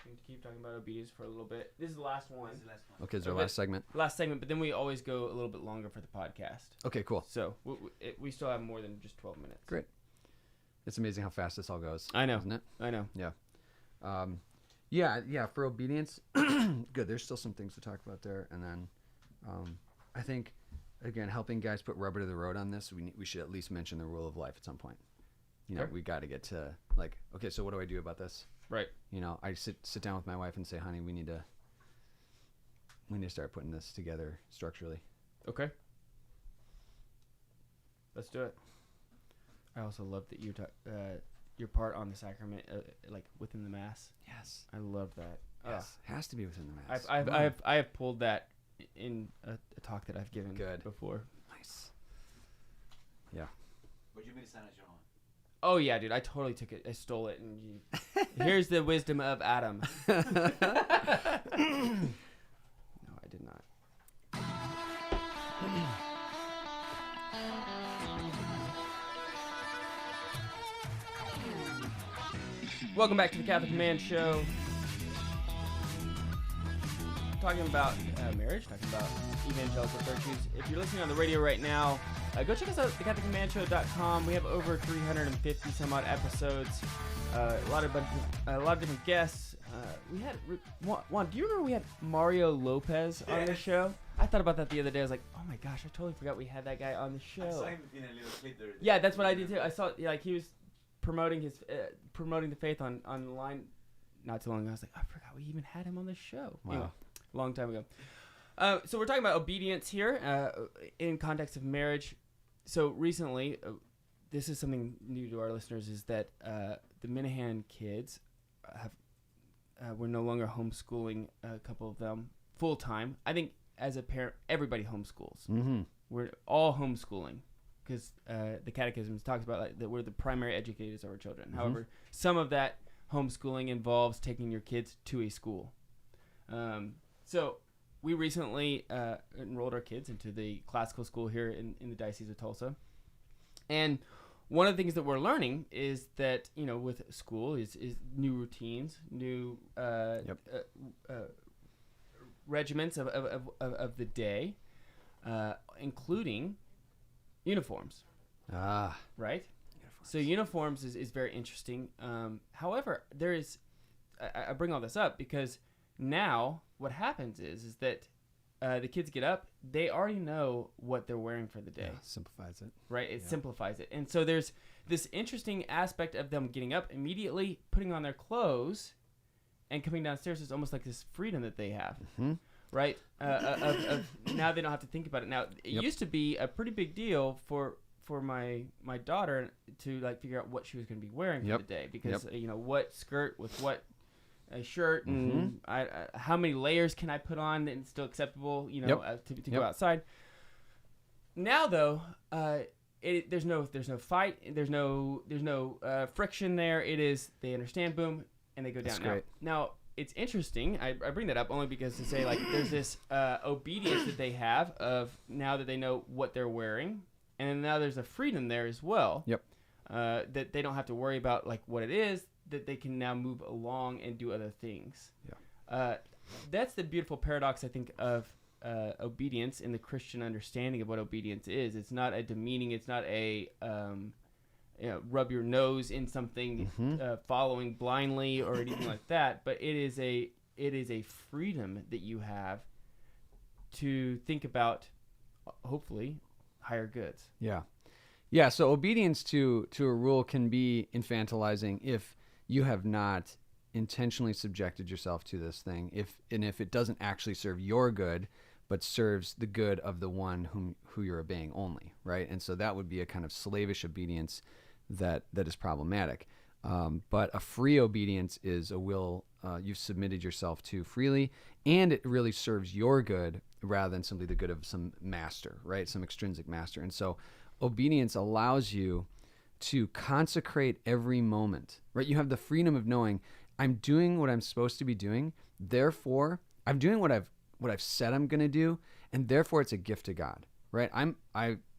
We can keep talking about obedience for a little bit. This is the last one. Okay, is our last segment? Last segment, but then we always go a little bit longer for the podcast. Okay, cool. So we still have more than just 12 minutes. Great. It's amazing how fast this all goes. I know. Isn't it? I know. Yeah. Yeah, for obedience, good. There's still some things to talk about there. And then I think, again, helping guys put rubber to the road on this, we should at least mention the rule of life at some point. You know, Okay. we got to get to, like, okay, so what do I do about this? Right. You know, I sit down with my wife and say, honey, we need to start putting this together structurally. Okay. Let's do it. I also love that your part on the sacrament, like within the mass. Yes. I love that. Yes. Has to be within the mass. I have pulled that in a talk that I've given before. Nice. Yeah. But you made it sound as your own. Oh yeah, dude! I totally took it. I stole it, and here's the wisdom of Adam. No, I did not. Welcome back to the Catholic Man Show. Talking about marriage, talking about evangelical virtues. If you're listening on the radio right now, go check us out at thecatholicmanshow.com. We have over 350 some odd episodes. A lot of different guests. We had Juan. Do you remember we had Mario Lopez on the show? I thought about that the other day. I was like, oh my gosh, I totally forgot we had that guy on the show. I saw him in a little clip there. Yeah, that's what I did too. I saw like he was promoting the faith online not too long ago. I was like, I forgot we even had him on the show. Wow. Anyway, a long time ago. So we're talking about obedience here in context of marriage. So recently, this is something new to our listeners, is that the Minahan kids we're no longer homeschooling a couple of them full time. I think as a parent, everybody homeschools. Mm-hmm. We're all homeschooling because the Catechism talks about that we're the primary educators of our children. Mm-hmm. However, some of that homeschooling involves taking your kids to a school. So we recently enrolled our kids into the classical school here in the Diocese of Tulsa. And one of the things that we're learning is that, you know, with school is new routines, new regiments of the day, including uniforms. Ah. Right? So uniforms is very interesting. However, there is, I bring all this up because now what happens is that the kids get up, they already know what they're wearing for the day. Yeah, simplifies it. Right? It simplifies it. And so there's this interesting aspect of them getting up immediately, putting on their clothes, and coming downstairs. Is almost like this freedom that they have. Mm-hmm. Right? Of now they don't have to think about it. Now, it used to be a pretty big deal for my daughter to like figure out what she was going to be wearing for the day, because you know, what skirt with what a shirt, and how many layers can I put on and still acceptable, you know, to go outside. Now though, there's no fight, there's no friction there. It is, they understand, boom, and they go down. That's great. Now it's interesting. I bring that up only because to say, like, there's this obedience that they have of now that they know what they're wearing, and now there's a freedom there as well. Yep. That they don't have to worry about like what it is, that they can now move along and do other things. Yeah. That's the beautiful paradox, I think, of obedience in the Christian understanding of what obedience is. It's not a demeaning. It's not a rub your nose in something, following blindly or anything like that. But it is a freedom that you have to think about, hopefully, higher goods. Yeah. Yeah. So obedience to a rule can be infantilizing if you have not intentionally subjected yourself to this thing. If it doesn't actually serve your good, but serves the good of the one who you're obeying only, right? And so that would be a kind of slavish obedience that is problematic. But a free obedience is a will you've submitted yourself to freely, and it really serves your good rather than simply the good of some master, right? Some extrinsic master. And so obedience allows you to consecrate every moment, right? You have the freedom of knowing I'm doing what I'm supposed to be doing. Therefore, I'm doing what I've said I'm going to do, and therefore it's a gift to God, right?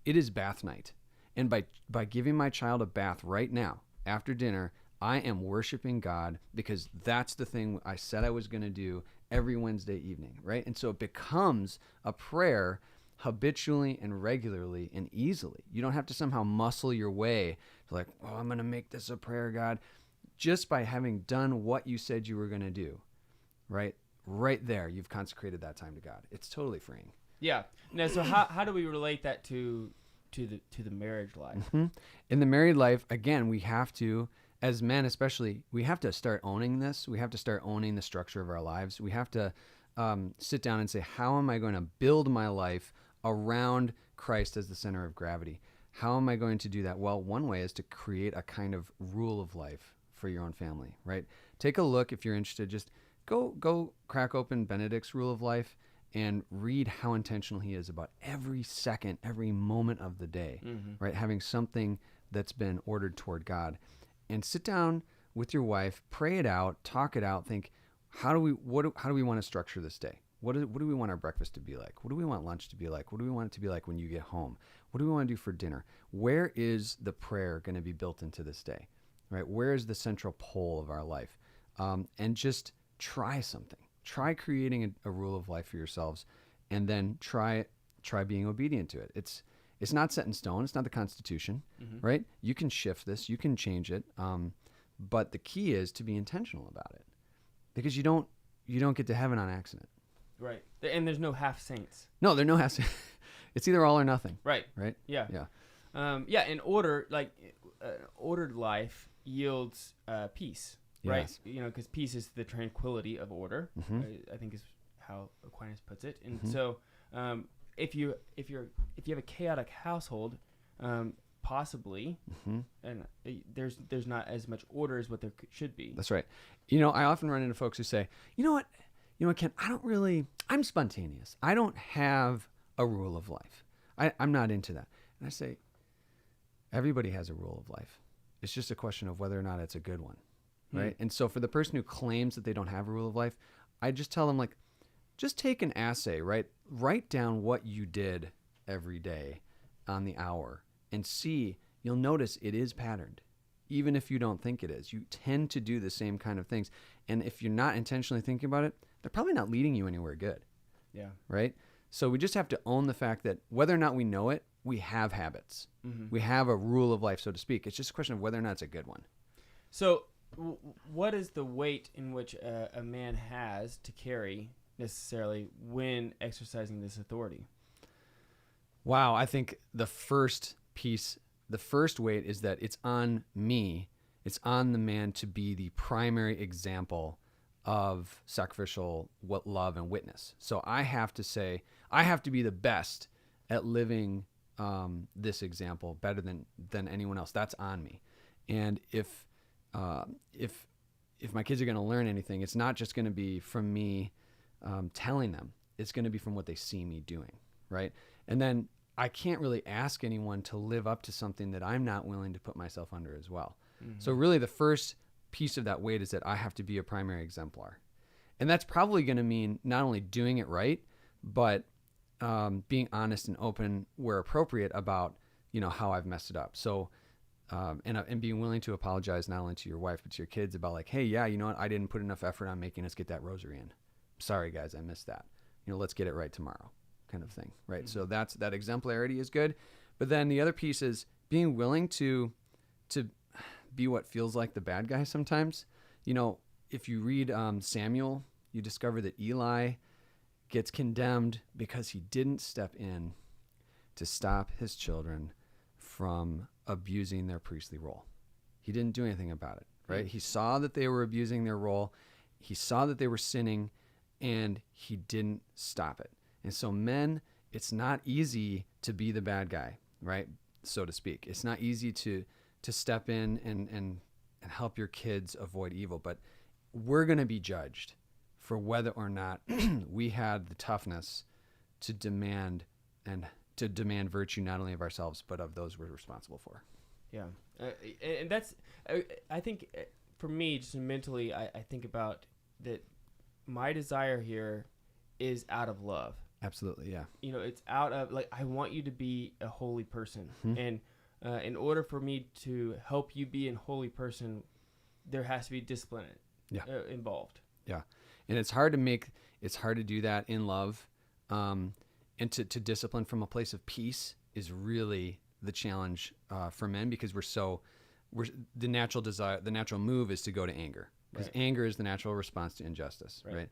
It is bath night. And by giving my child a bath right now after dinner, I am worshiping God because that's the thing I said I was going to do every Wednesday evening, right? And so it becomes a prayer habitually and regularly and easily. You don't have to somehow muscle your way to like, oh, I'm going to make this a prayer, God. Just by having done what you said you were going to do, right? Right there, you've consecrated that time to God. It's totally freeing. Yeah. Now, so how do we relate that to the marriage life? Mm-hmm. In the married life, again, we have to, as men especially, we have to start owning this. We have to start owning the structure of our lives. We have to sit down and say, how am I going to build my life around Christ as the center of gravity? How am I going to do that? Well, one way is to create a kind of rule of life for your own family, right? Take a look if you're interested. Just go crack open Benedict's Rule of Life and read how intentional he is about every second, every moment of the day, right? Having something that's been ordered toward God. And sit down with your wife, pray it out, talk it out, think, how do we want to structure this day? What do we want our breakfast to be like? What do we want lunch to be like? What do we want it to be like when you get home? What do we want to do for dinner? Where is the prayer going to be built into this day? Right? Where is the central pole of our life? And just try something. Try creating a rule of life for yourselves, and then try being obedient to it. It's not set in stone. It's not the Constitution, right? You can shift this. You can change it. But the key is to be intentional about it, because you don't get to heaven on accident. Right. And there's no half saints. No, there are no half saints. It's either all or nothing. Right. Right. Yeah. Yeah. In ordered life yields peace. Right, Yes. Because peace is the tranquility of order. I think is how Aquinas puts it. And so, if you have a chaotic household, possibly, and there's not as much order as what there should be. That's right. I often run into folks who say, you know what, Ken, I'm spontaneous. I don't have a rule of life. I'm not into that. And I say, everybody has a rule of life. It's just a question of whether or not it's a good one. Right. And so for the person who claims that they don't have a rule of life, I just tell them, like, just take an assay, right? Write down what you did every day on the hour and see, you'll notice it is patterned. Even if you don't think it is, you tend to do the same kind of things. And if you're not intentionally thinking about it, they're probably not leading you anywhere good. Yeah. Right. So we just have to own the fact that whether or not we know it, we have habits. We have a rule of life, so to speak. It's just a question of whether or not it's a good one. So, what is the weight in which a man has to carry necessarily when exercising this authority? Wow, I think the first weight is that it's on me, it's on the man to be the primary example of sacrificial love and witness. So I have to be the best at living this example better than anyone else. That's on me. And if my kids are going to learn anything, it's not just going to be from me telling them. It's going to be from what they see me doing, right? And then I can't really ask anyone to live up to something that I'm not willing to put myself under as well. So really the first piece of that weight is that I have to be a primary exemplar. And that's probably going to mean not only doing it right, but being honest and open where appropriate about, how I've messed it up. So and being willing to apologize not only to your wife, but to your kids about, like, hey, yeah, you know what? I didn't put enough effort on making us get that rosary in. Sorry, guys, I missed that. Let's get it right tomorrow, kind of thing, right? So that exemplarity is good. But then the other piece is being willing to be what feels like the bad guy sometimes. If you read Samuel, you discover that Eli gets condemned because he didn't step in to stop his children from abusing their priestly role. He didn't do anything about it, right? He saw that they were abusing their role. He saw that they were sinning, and he didn't stop it. And so men, it's not easy to be the bad guy, right? So to speak. It's not easy to step in and help your kids avoid evil, but we're going to be judged for whether or not we had the toughness to demand virtue not only of ourselves but of those we're responsible for. Yeah, and that's I think for me, just mentally, I think about that. My desire here is out of love. Absolutely, yeah. It's out of I want you to be a holy person, and in order for me to help you be a holy person, there has to be discipline involved. Yeah, and it's hard to do that in love, and to discipline from a place of peace is really the challenge for men, because the natural move is to go to anger, because anger is the natural response to injustice, right?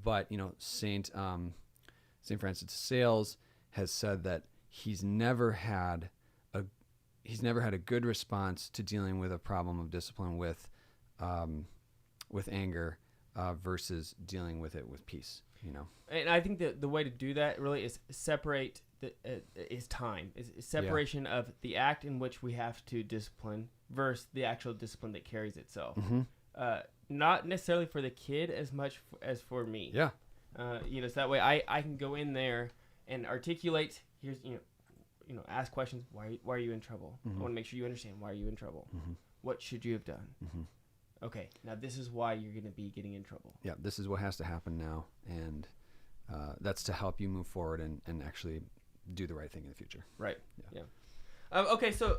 But Saint Francis de Sales has said that he's never had a good response to dealing with a problem of discipline with anger versus dealing with it with peace. And I think that the way to do that really is separate is time. Is separation of the act in which we have to discipline versus the actual discipline that carries itself. Not necessarily for the kid as much as for me. Yeah. So that way I can go in there and articulate. Here's ask questions. Why are you in trouble? I want to make sure you understand why are you in trouble. What should you have done? Okay, now this is why you're going to be getting in trouble. Yeah, this is what has to happen now, and that's to help you move forward and actually do the right thing in the future. Right. Yeah. Okay, so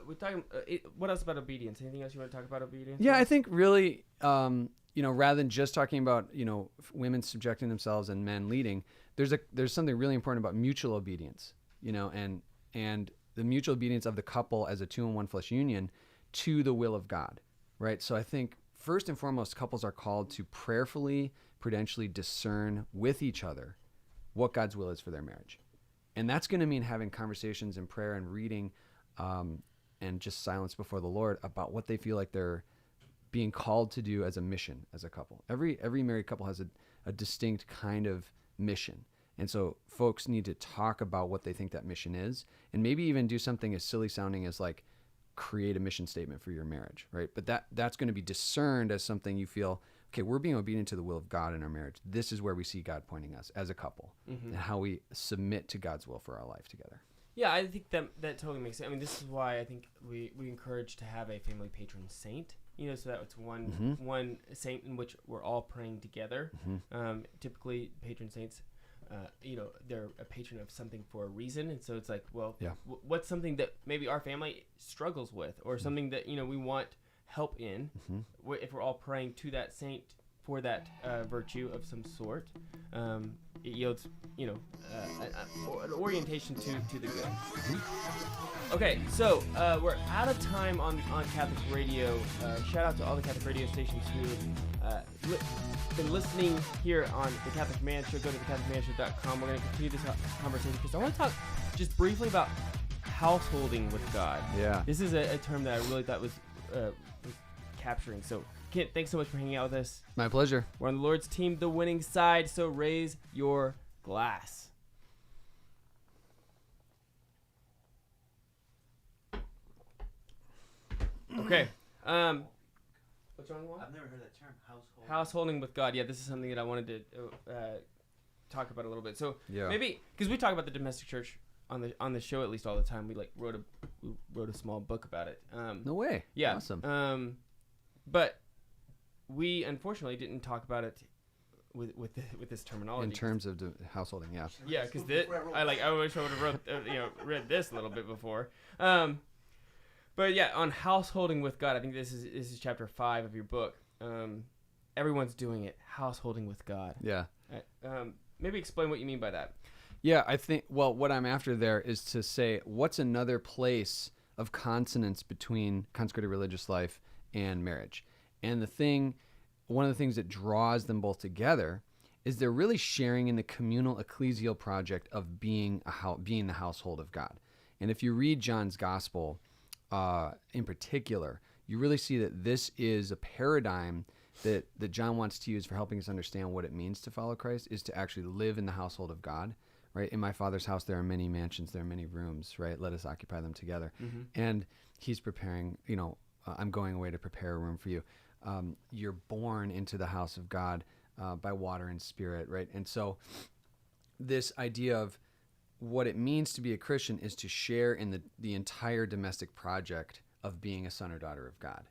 we're talking. What else about obedience? Anything else you want to talk about obedience? Yeah, I think really, rather than just talking about women subjecting themselves and men leading, there's something really important about mutual obedience. And the mutual obedience of the couple as a 2-in-1 flesh union to the will of God. Right. So I think first and foremost, couples are called to prayerfully, prudentially discern with each other what God's will is for their marriage. And that's going to mean having conversations in prayer and reading and just silence before the Lord about what they feel like they're being called to do as a mission as a couple. Every married couple has a distinct kind of mission. And so folks need to talk about what they think that mission is, and maybe even do something as silly sounding as create a mission statement for your marriage, right? But that's going to be discerned as something you feel, okay, we're being obedient to the will of God in our marriage. This is where we see God pointing us as a couple, and how we submit to God's will for our life together. Yeah, I think that totally makes sense. I mean, this is why I think we encourage to have a family patron saint, so that it's one saint in which we're all praying together. Typically, patron saints, they're a patron of something for a reason. And so it's what's something that maybe our family struggles with, or something that, we want help in, if we're all praying to that saint for that virtue of some sort, it yields, an orientation to the good. Okay, so we're out of time on Catholic radio. Shout out to all the Catholic radio stations who been listening here on the Catholic Man Show. Go to thecatholicmanshow.com. We're going to continue this conversation because I want to talk just briefly about householding with God. Yeah. This is a term that I really thought was capturing. So, Kent, thanks so much for hanging out with us. My pleasure. We're on the Lord's team, the winning side, so raise your glass. Okay. What's wrong, Juan? I've never heard that term, householding with God. Yeah, this is something that I wanted to talk about a little bit. So yeah. Maybe because we talk about the domestic church on the show at least all the time. We wrote a small book about it. No way. Yeah. Awesome. But we unfortunately didn't talk about it with this terminology in terms of householding. Yeah. Yeah, because I wish I would have read this a little bit before. But yeah, on householding with God, I think this is chapter 5 of your book. Everyone's doing it. Householding with God. Yeah. Maybe explain what you mean by that. Yeah, I think, what I'm after there is to say, what's another place of consonance between consecrated religious life and marriage? And one of the things that draws them both together is they're really sharing in the communal ecclesial project of being the household of God. And if you read John's gospel in particular, you really see that this is a paradigm that John wants to use for helping us understand what it means to follow Christ, is to actually live in the household of God, right? In my Father's house, there are many mansions, there are many rooms, right? Let us occupy them together. And he's preparing, I'm going away to prepare a room for you. You're born into the house of God by water and spirit, right? And so this idea of what it means to be a Christian is to share in the entire domestic project of being a son or daughter of God,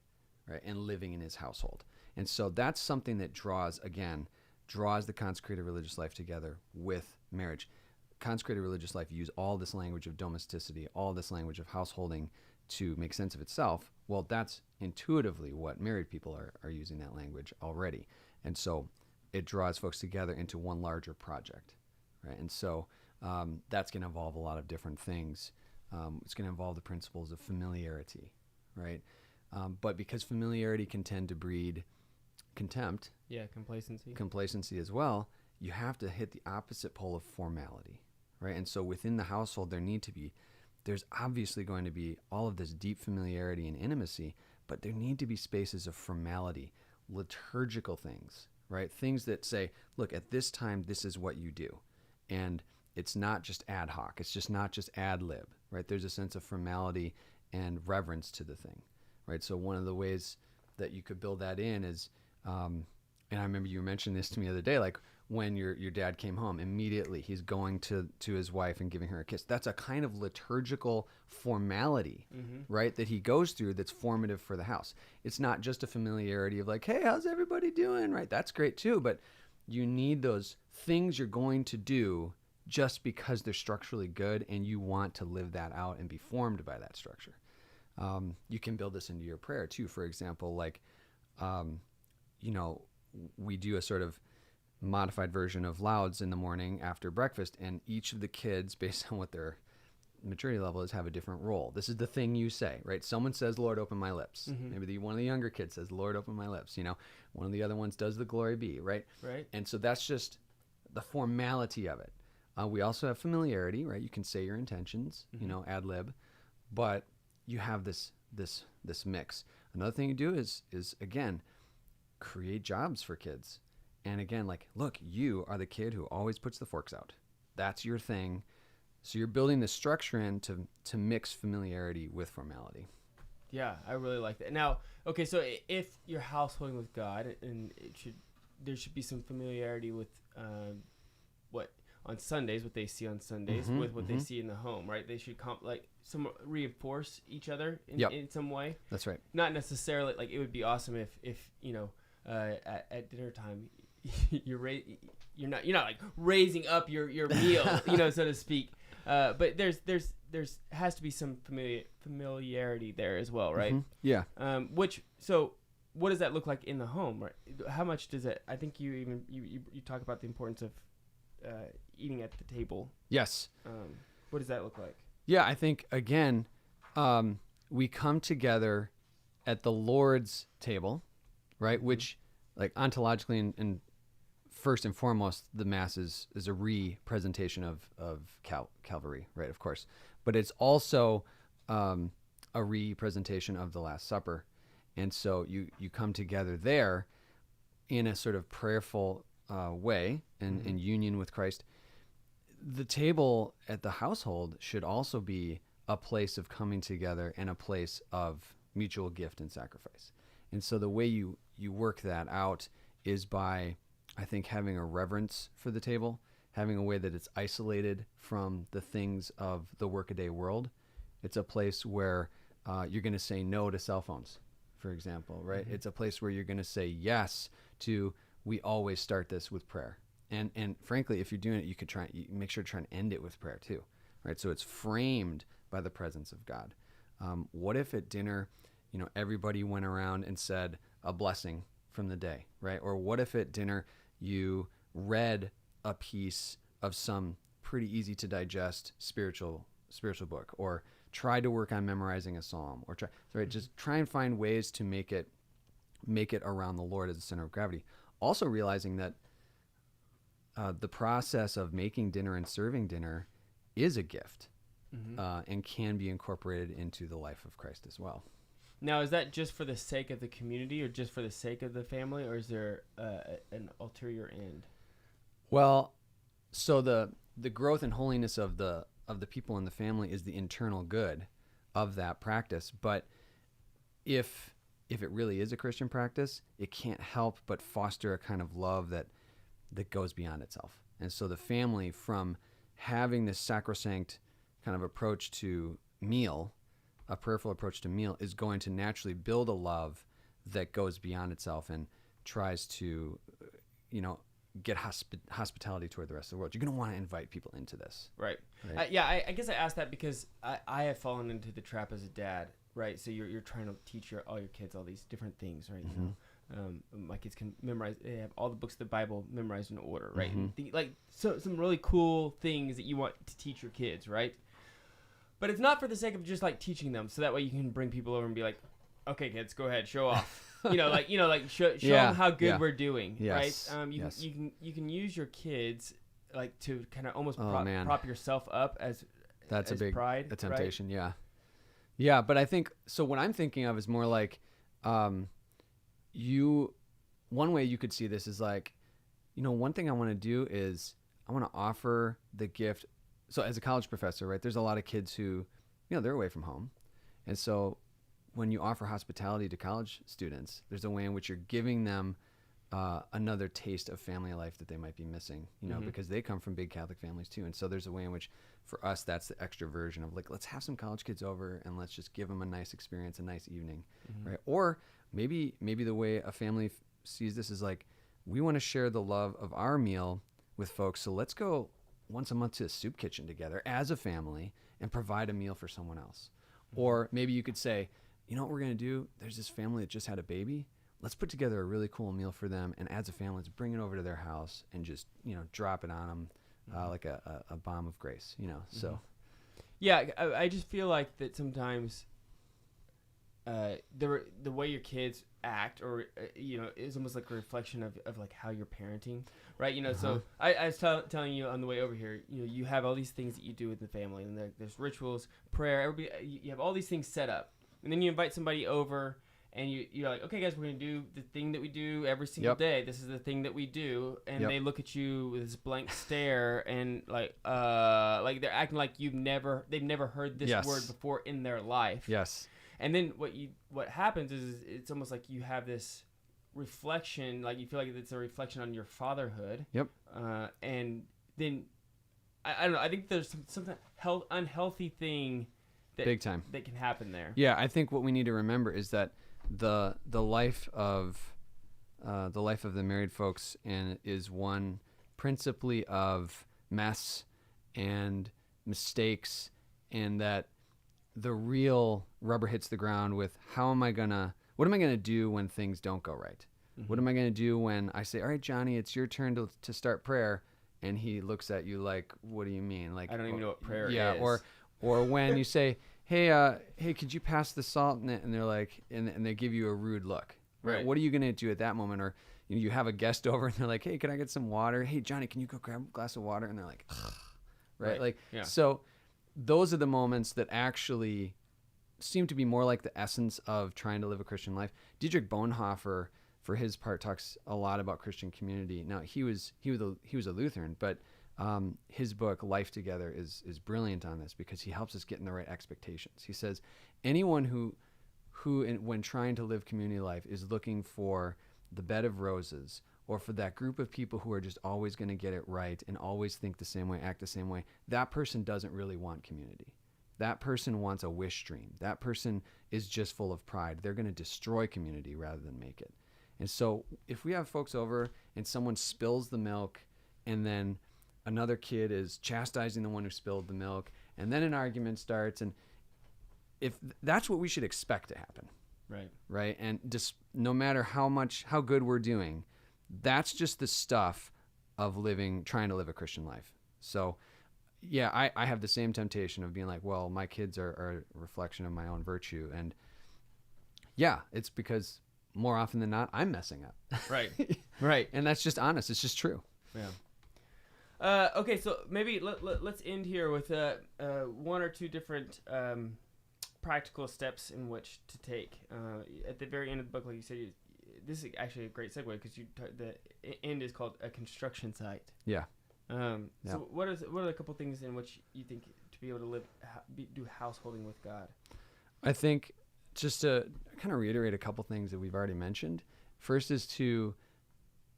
right? And living in his household. And so that's something that draws the consecrated religious life together with marriage. Consecrated religious life use all this language of domesticity, all this language of householding to make sense of itself. Well, that's intuitively what married people are using that language already. And so it draws folks together into one larger project, right? And so that's going to involve a lot of different things. It's going to involve the principles of familiarity, right? But because familiarity can tend to breed contempt, complacency as well, you have to hit the opposite pole of formality, right? And so within the household, there's obviously going to be all of this deep familiarity and intimacy, but there need to be spaces of formality, liturgical things, right? Things that say, look, at this time, this is what you do. And it's not just ad hoc. It's just not just ad lib, right? There's a sense of formality and reverence to the thing, right? So one of the ways that you could build that in is, and I remember you mentioned this to me the other day, like when your dad came home, immediately he's going to his wife and giving her a kiss. That's a kind of liturgical formality, right, that he goes through that's formative for the house. It's not just a familiarity of like, hey, how's everybody doing, right? That's great too, but you need those things you're going to do just because they're structurally good and you want to live that out and be formed by that structure. You can build this into your prayer too. For example, like, we do a sort of modified version of Louds in the morning after breakfast, and each of the kids, based on what their maturity level is, have a different role. This is the thing you say, right? Someone says, Lord, open my lips. Maybe one of the younger kids says, Lord, open my lips. One of the other ones does the glory be, right? Right. And so that's just the formality of it. We also have familiarity, right? You can say your intentions, ad lib, but you have this mix. Another thing you do is again, create jobs for kids. And again, like, look, you are the kid who always puts the forks out. That's your thing. So you're building the structure in to mix familiarity with formality. Yeah, I really like that. Now, okay, so if you're householding with God, and there should be some familiarity with what on Sundays, what they see on Sundays, with what they see in the home, right? They should reinforce each other in some way. That's right. Not necessarily like it would be awesome if at dinner time you're not like raising up your meal, so to speak. But there's has to be some familiarity there as well, right? Yeah. So what does that look like in the home, right? How much does it? I think you talk about the importance of eating at the table. Yes. What does that look like? Yeah, I think again, we come together at the Lord's table, right? Which, like, ontologically and first and foremost, the Mass is a re-presentation of Calvary, right? Of course, but it's also a re-presentation of the Last Supper, and so you come together there in a sort of prayerful way and in union with Christ. The table at the household should also be a place of coming together and a place of mutual gift and sacrifice. And so the way you work that out is by, I think, having a reverence for the table, having a way that it's isolated from the things of the workaday world. It's a place where you're going to say no to cell phones, for example, right? It's a place where you're going to say yes to, we always start this with prayer. And frankly, if you're doing it, you could make sure to try and end it with prayer too, right? So it's framed by the presence of God. What if at dinner, everybody went around and said a blessing from the day, right? Or what if at dinner you read a piece of some pretty easy to digest spiritual book, or try to work on memorizing a psalm, or just try and find ways to make it around the Lord as the center of gravity. Also realizing that the process of making dinner and serving dinner is a gift, and can be incorporated into the life of Christ as well. Now, is that just for the sake of the community, or just for the sake of the family, or is there an ulterior end? Well, so the growth and holiness of the people in the family is the internal good of that practice. But if it really is a Christian practice, it can't help but foster a kind of love that goes beyond itself. And so the family, from having this sacrosanct kind of approach to meal, a prayerful approach to meal, is going to naturally build a love that goes beyond itself and tries to, get hospitality toward the rest of the world. You're going to want to invite people into this. Right. I guess I asked that because I have fallen into the trap as a dad, right? So you're trying to teach all your kids all these different things, right? My kids can memorize. They have all the books of the Bible memorized in order, right? And some really cool things that you want to teach your kids, right? But it's not for the sake of just like teaching them, so that way you can bring people over and be like, "Okay, kids, go ahead, show off." Show them how good we're doing, right? You can use your kids like to kind of almost prop yourself up as that's as a big pride, temptation, right? Yeah. But I think so. What I'm thinking of is more like, one way you could see this is like, one thing I want to do is I want to offer the gift. So as a college professor, right, there's a lot of kids who, they're away from home. And so when you offer hospitality to college students, there's a way in which you're giving them another taste of family life that they might be missing, because they come from big Catholic families too. And so there's a way in which, for us, that's the extra version of like, let's have some college kids over and let's just give them a nice experience, a nice evening, right? Or maybe the way a family sees this is like, we want to share the love of our meal with folks, so let's go once a month to a soup kitchen together as a family and provide a meal for someone else. Or maybe you could say, what we're going to do? There's this family that just had a baby. Let's put together a really cool meal for them. And as a family, let's bring it over to their house and just, drop it on them like a bomb of grace, so. Yeah, I just feel like that sometimes the way your kids act or, is almost like a reflection of like how you're parenting, right? So I was telling you on the way over here, you have all these things that you do with the family, and there's rituals, prayer, you have all these things set up. And then you invite somebody over, and you're like, okay, guys, we're going to do the thing that we do every single day. This is the thing that we do. And they look at you with this blank stare and like they're acting like they've never heard this word before in their life. Yes. And then what happens is it's almost like you have this reflection, like you feel like it's a reflection on your fatherhood. Yep. And then I don't know. I think there's some unhealthy thing big time that can happen there. Yeah, I think what we need to remember is that the life of the married folks is one principally of mess and mistakes, and that the real rubber hits the ground with what am I gonna do when things don't go right? What am I gonna do when I say, all right, Johnny, it's your turn to start prayer, and he looks at you like, what do you mean? Like, I don't even know what prayer is. Yeah, or when you say, hey, could you pass the salt? And they're like, and they give you a rude look, right? What are you gonna do at that moment? Or you have a guest over and they're like, hey, can I get some water? Hey, Johnny, can you go grab a glass of water? And they're like, ugh. Right? So those are the moments that actually seem to be more like the essence of trying to live a Christian life. Dietrich Bonhoeffer, for his part, talks a lot about Christian community. Now he was a Lutheran, but his book Life Together is brilliant on this, because he helps us get in the right expectations. He says anyone who when trying to live community life is looking for the bed of roses, or for that group of people who are just always going to get it right and always think the same way, act the same way, that person doesn't really want community. That person wants a wish dream. That person is just full of pride. They're going to destroy community rather than make it. And so if we have folks over and someone spills the milk, and then another kid is chastising the one who spilled the milk, and then an argument starts, and if that's what we should expect to happen, right? And just no matter how good we're doing, that's just the stuff of trying to live a Christian life. So yeah, I have the same temptation of being like, well, my kids are a reflection of my own virtue, and yeah, it's because more often than not I'm messing up. Right. And that's just honest. It's just true. Yeah. Okay, so maybe let's end here with one or two different practical steps in which to take. At the very end of the book, like you said, this is actually a great segue because the end is called a construction site. Yeah. So what are a couple things in which you think to be able to live, do householding with God? I think just to kind of reiterate a couple things that we've already mentioned. First is to,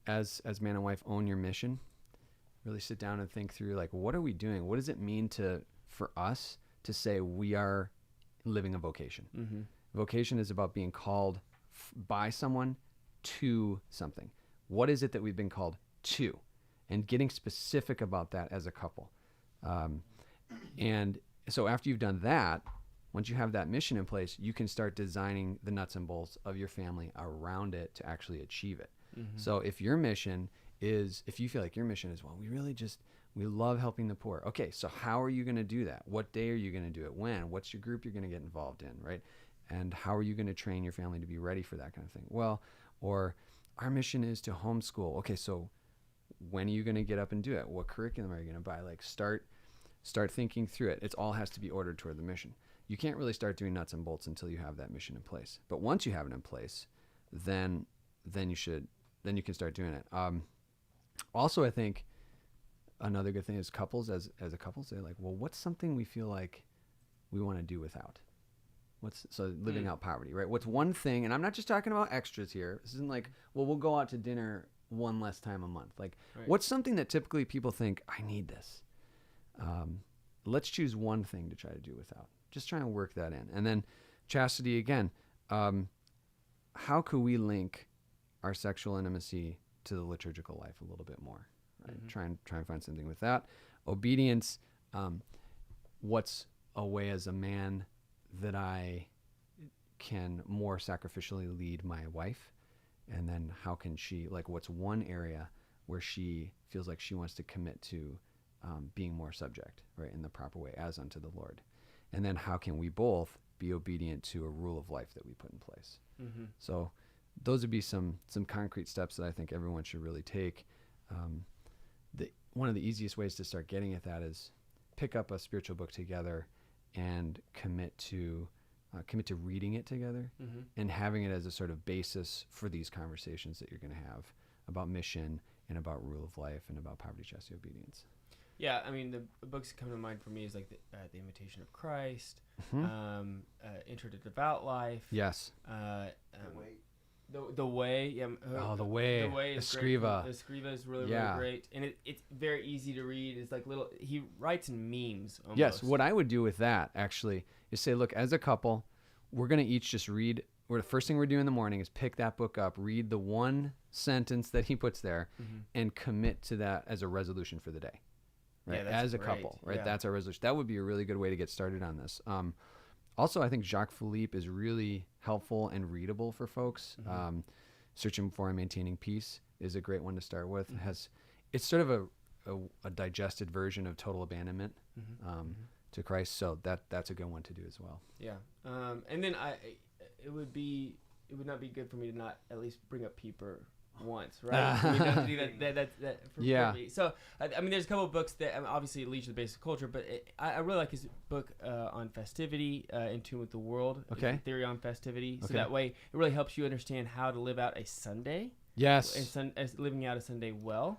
as man and wife, own your mission. Really sit down and think through, like, what are we doing? What does it mean for us to say we are living a vocation? Mm-hmm. Vocation is about being called by someone to something. What is it that we've been called to? And getting specific about that as a couple. And so after you've done that, once you have that mission in place, you can start designing the nuts and bolts of your family around it to actually achieve it. Mm-hmm. So if your mission is, if you feel like your mission is, well, we love helping the poor. Okay, so how are you going to do that? What day are you going to do it? When? What's your group you're going to get involved in, right? And how are you going to train your family to be ready for that kind of thing? Well, or our mission is to homeschool. Okay, so when are you going to get up and do it? What curriculum are you going to buy? Like start thinking through it. It all has to be ordered toward the mission. You can't really start doing nuts and bolts until you have that mission in place. But once you have it in place, then you can start doing it. Also, I think another good thing is couples, as a couple, say like, well, what's something we feel like we want to do without? So living out poverty, right? What's one thing, and I'm not just talking about extras here. This isn't like, well, we'll go out to dinner one less time a month. Like, What's something that typically people think, I need this? Let's choose one thing to try to do without. Just trying to work that in. And then chastity again. How could we link our sexual intimacy to the liturgical life a little bit more? Right? Mm-hmm. Try and find something with that. Obedience. What's a way as a man that I can more sacrificially lead my wife? And then how can she, like, what's one area where she feels like she wants to commit to being more subject, right, in the proper way, as unto the Lord? And then how can we both be obedient to a rule of life that we put in place? Mm-hmm. So those would be some concrete steps that I think everyone should really take. One of the easiest ways to start getting at that is pick up a spiritual book together and commit to reading it together, mm-hmm. and having it as a sort of basis for these conversations that you're going to have about mission and about rule of life and about poverty, chastity, obedience. Yeah, I mean, the books that come to mind for me is like the Imitation of Christ, Mm-hmm. Intro to Devout Life. Yes. The Way. Yeah. The Way. The Way is Escriva. great. Escriva is really, really great. And it's very easy to read. It's like he writes in memes almost. Yes, what I would do with that, actually, is say, look, as a couple, we're going to each just read, the first thing we're doing in the morning is pick that book up, read the one sentence that he puts there, mm-hmm. and commit to that as a resolution for the day. Right, yeah, as a couple, right? Yeah. That's our resolution. That would be a really good way to get started on this. Also, I think Jacques Philippe is really helpful and readable for folks. Mm-hmm. Searching for and Maintaining Peace is a great one to start with. Mm-hmm. It's sort of a digested version of Total Abandonment to Christ, so that's a good one to do as well. Yeah, and then it would not be good for me to not at least bring up Pieper once, right? We don't do that for me. So I mean, there's a couple of books that obviously lead to the basic culture, but I really like his book on festivity, In Tune with the World. Okay. Theory on Festivity. So that way it really helps you understand how to live out a Sunday. Yes. And living out a Sunday well.